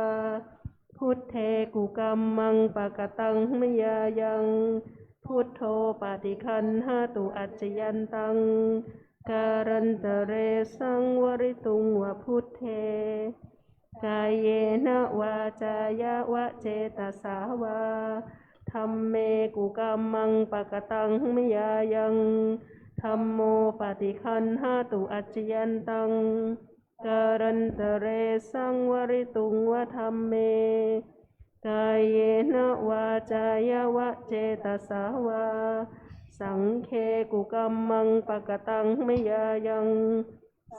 พุทเทกุกัมมังปะกตังมยายังพุทโธปฏิคันหตุอัจจยันตังการันตเรสังวริตุงวะพุทเทกายเยนะวาจายะวะเจตสาวาธัมเมกุกัมมังปะกตังมยายังธัมโมปฏิคันหตุอัจจยันตังการันตเรสังวริตุงวะธัมเมกายเยนะวาจายะวะเจตสาวาสังเคกุกัมมังปะกตังมยายัง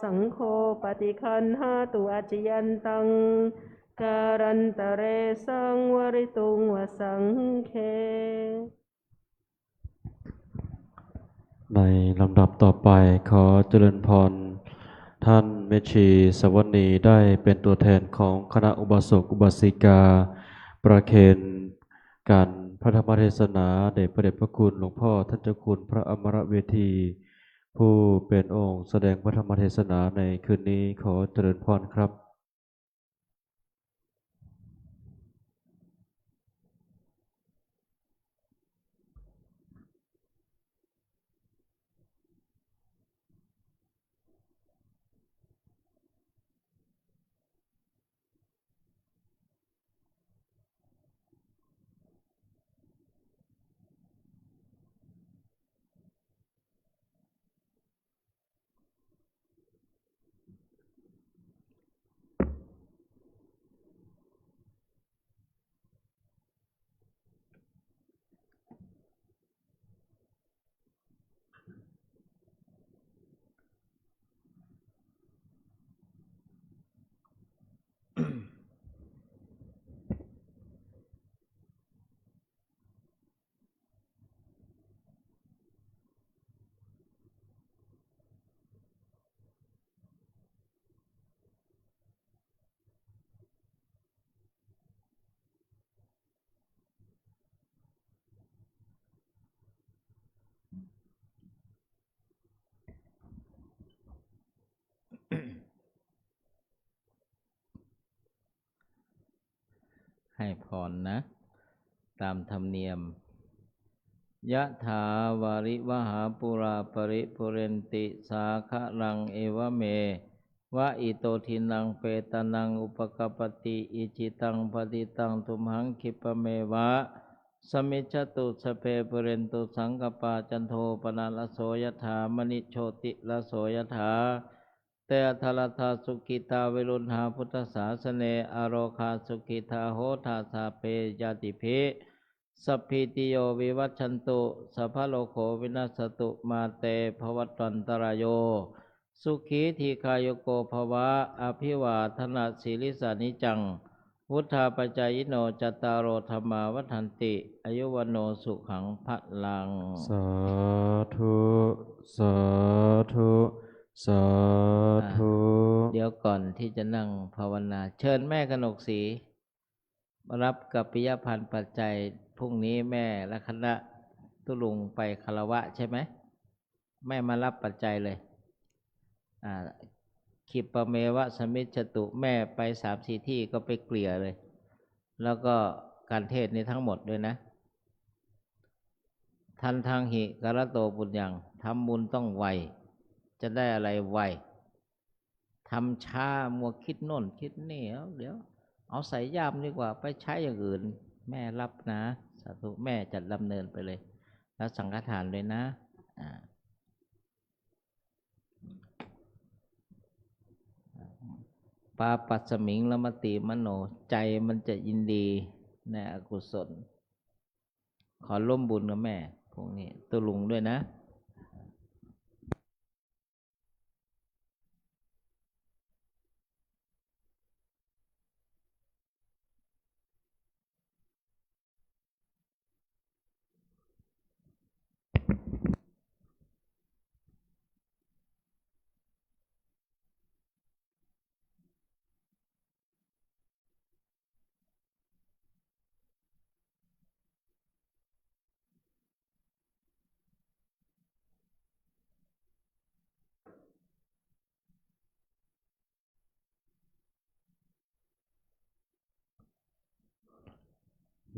สังโฆปฏิคันหตุอัจจยันตังการันตเรสังวริตุงวสังเค ในลำดับต่อไปขอเจริญพรท่านเมชีสวนีได้เป็นตัวแทนของคณะอุบาสกอุบาสิกาประเคนการพระธรรมเทศนาเดชพระเดชพระคุณหลวงพ่อท่านเจ้าคุณพระอมรเวที ผู้เป็นองค์แสดงพระธรรมเทศนาในคืนนี้ขอเจริญพรครับ ให้พรนะ ตามธรรมเนียม ยะถาวาริวหาปุราปริปุเรนติสาคะลังเอวเมวะอิโตทินังเปตานังอุปกปปติอิจิตังปฏิตังทุมหังคิปะเมวะสมิจฉตุสเพปุเรนตุสังกปาจันโทปนะละโสยถามณิโชติละโสยถาเตอัทรธาสุกิตาเวรุณหาพุทธศาสเนอโรคาสุกิตาโหทาสาเพยาติเพสัพพิติโยวิวัชชันตุสัพพะโลกโควินัสสตุมาเตภวัตวันตรายโยสุขีทีคายโกภวะอภิวาทนาสิริสานิจังวุธาปจายโนจตารโอธรรมาวัฏันติอายุวโนสุขังพลังสาธุสาธุสาธุ เดี๋ยวก่อนที่จะนั่งภาวนาเชิญแม่กนกศรีมารับกัปปิยพันธ์ปัจจัยพรุ่งนี้แม่และคณะตุลุงไปคารวะใช่ไหมแม่มารับปัจจัยเลยขิปเมวะสมิจฉตุแม่ไป3-4 ที่ก็ไปเกลี่ยเลยแล้วก็การเทศนี้ทั้งหมดด้วยนะทันทางหิกรโตปุญญังทำบุญต้องไวจะได้อะไรไวทำช้ามัวคิดโน่นคิดนี่เดี๋ยวเอาใส่ย่ามดีกว่าไปใช้อย่างอื่นแม่รับนะสาธุแม่จัดดำเนินไปเลยแล้วสังฆทานเลยนะปาปัสสมิงละมติมโนใจมันจะยินดีในอกุศลขอร่วมบุญกับแม่พวกนี้ตุลุงด้วยนะ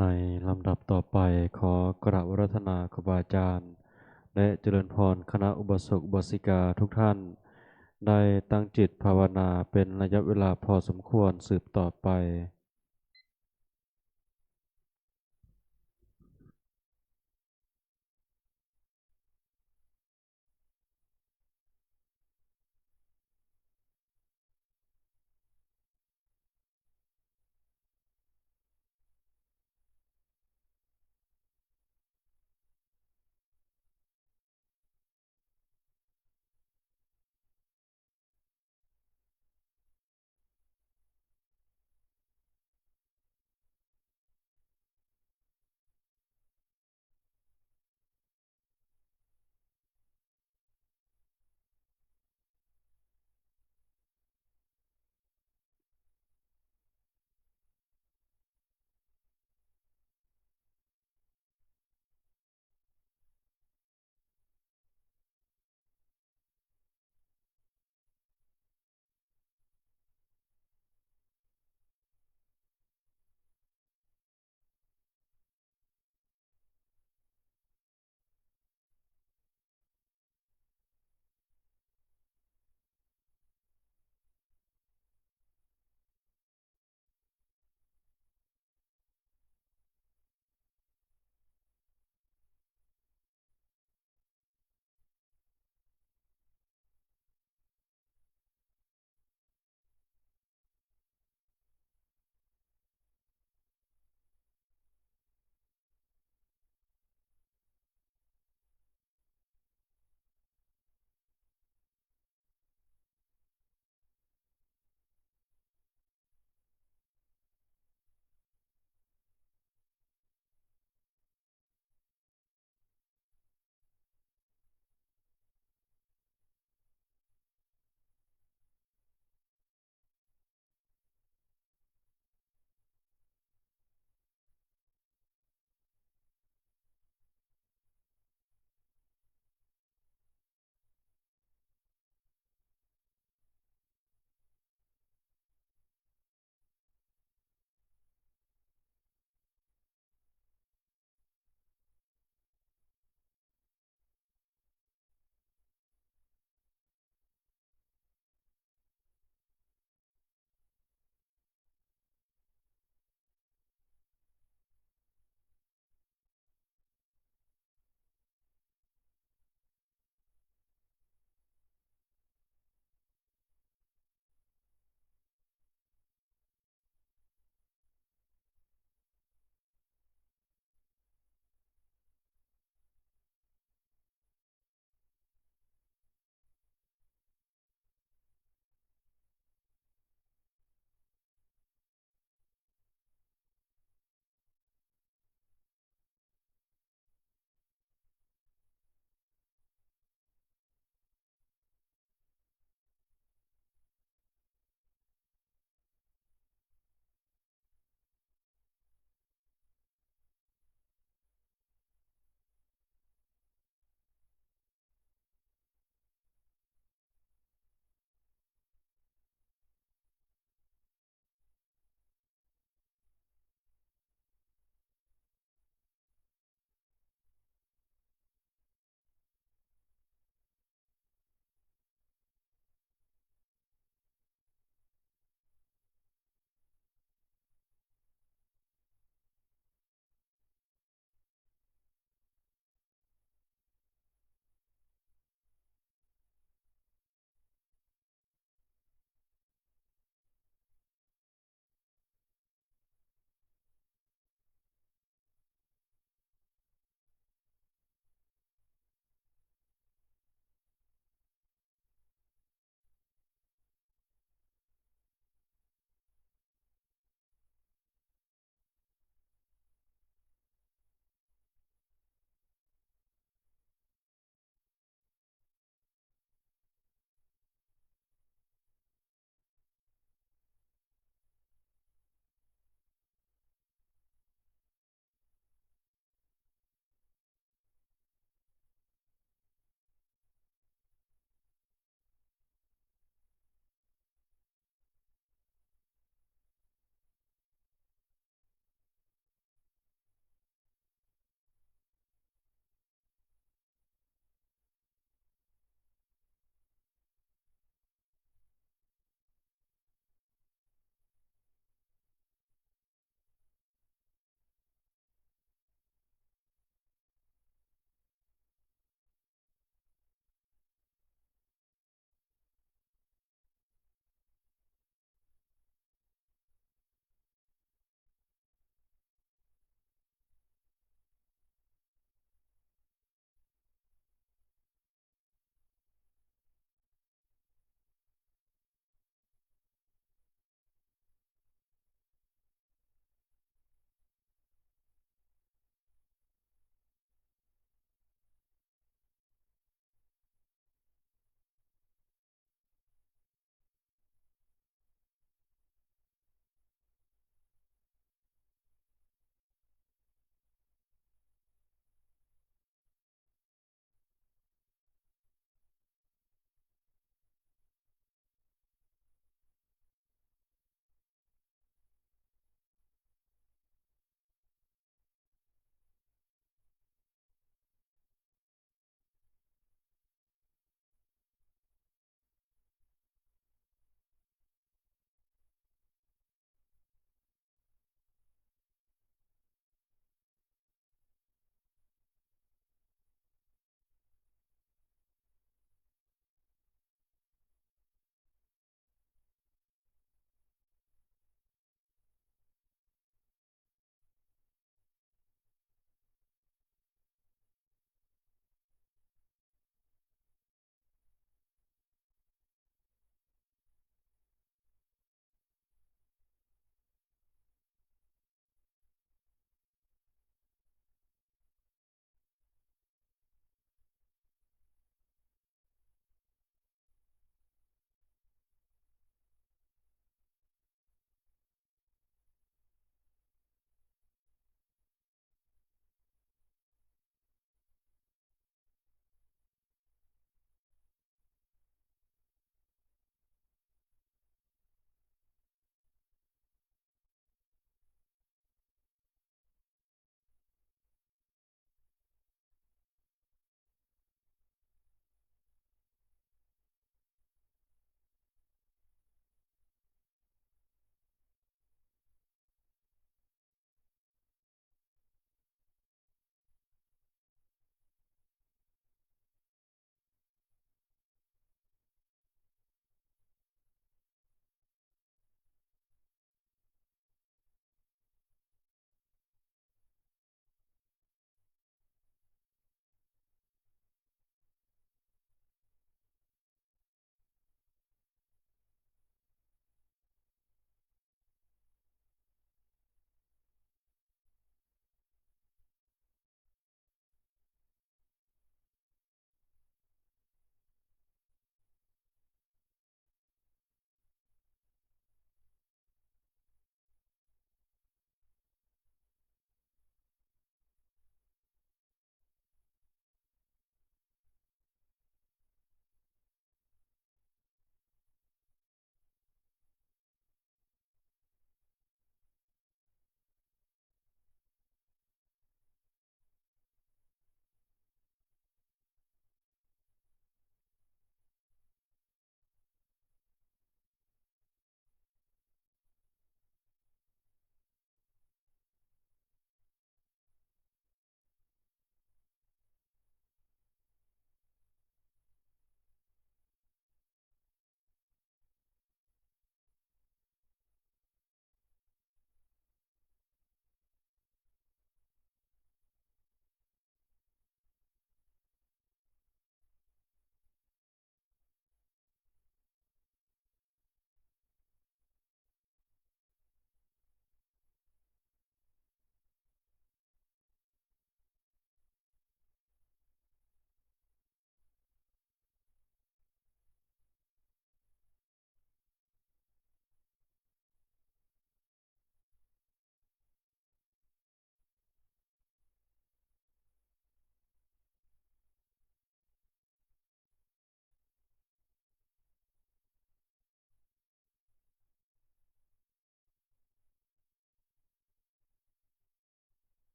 ในลำดับต่อไปขอกราบอาราธนาครูบาอาจารย์และเจริญพรคณะอุบาสกอุบาสิกาทุกท่าน ได้ตั้งจิตภาวนาเป็นระยะเวลาพอสมควรสืบต่อไป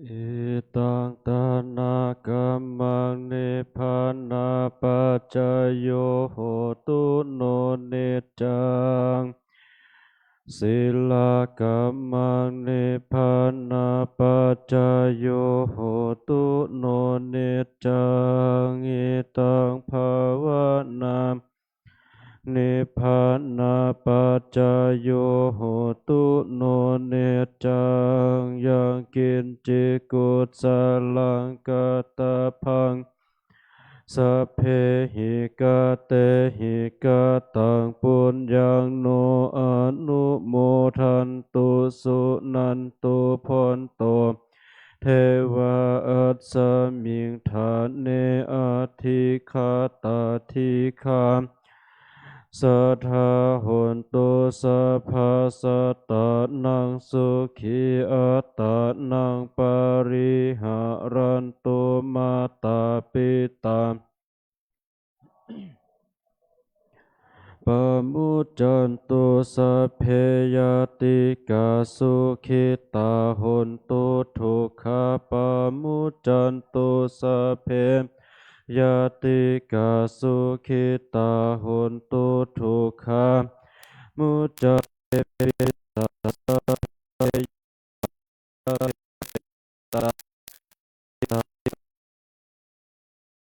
อิตังตานากรรมังนิพพานาปัจจยโยโหตุโนนิจจังศีลกรรมังนิพพานาปัจจยโยโหตุโนนิจจังอิตังภาวนานิพพานาปัจจยโยโหตุโนนิจจังยังกินจิกุสลังกตพังสัพเพหิกเตหิกตังปุญญังโนอนุโมทันตุสุนันตุพนโตเทวาอัสสมิงฐานเนอาทิคาตาทิคามสัทธาหนตุสัพพะสัตตานังสุขีอัตตานังปริหารันตุมาตาปิตาปมุจจันตุสัพเพยติกาสุขิตาหนตุทุกขปมุจจันตุสัพเพยติกาสุขิตาหนตุทุกขมุจจเตปิตาสัพเพ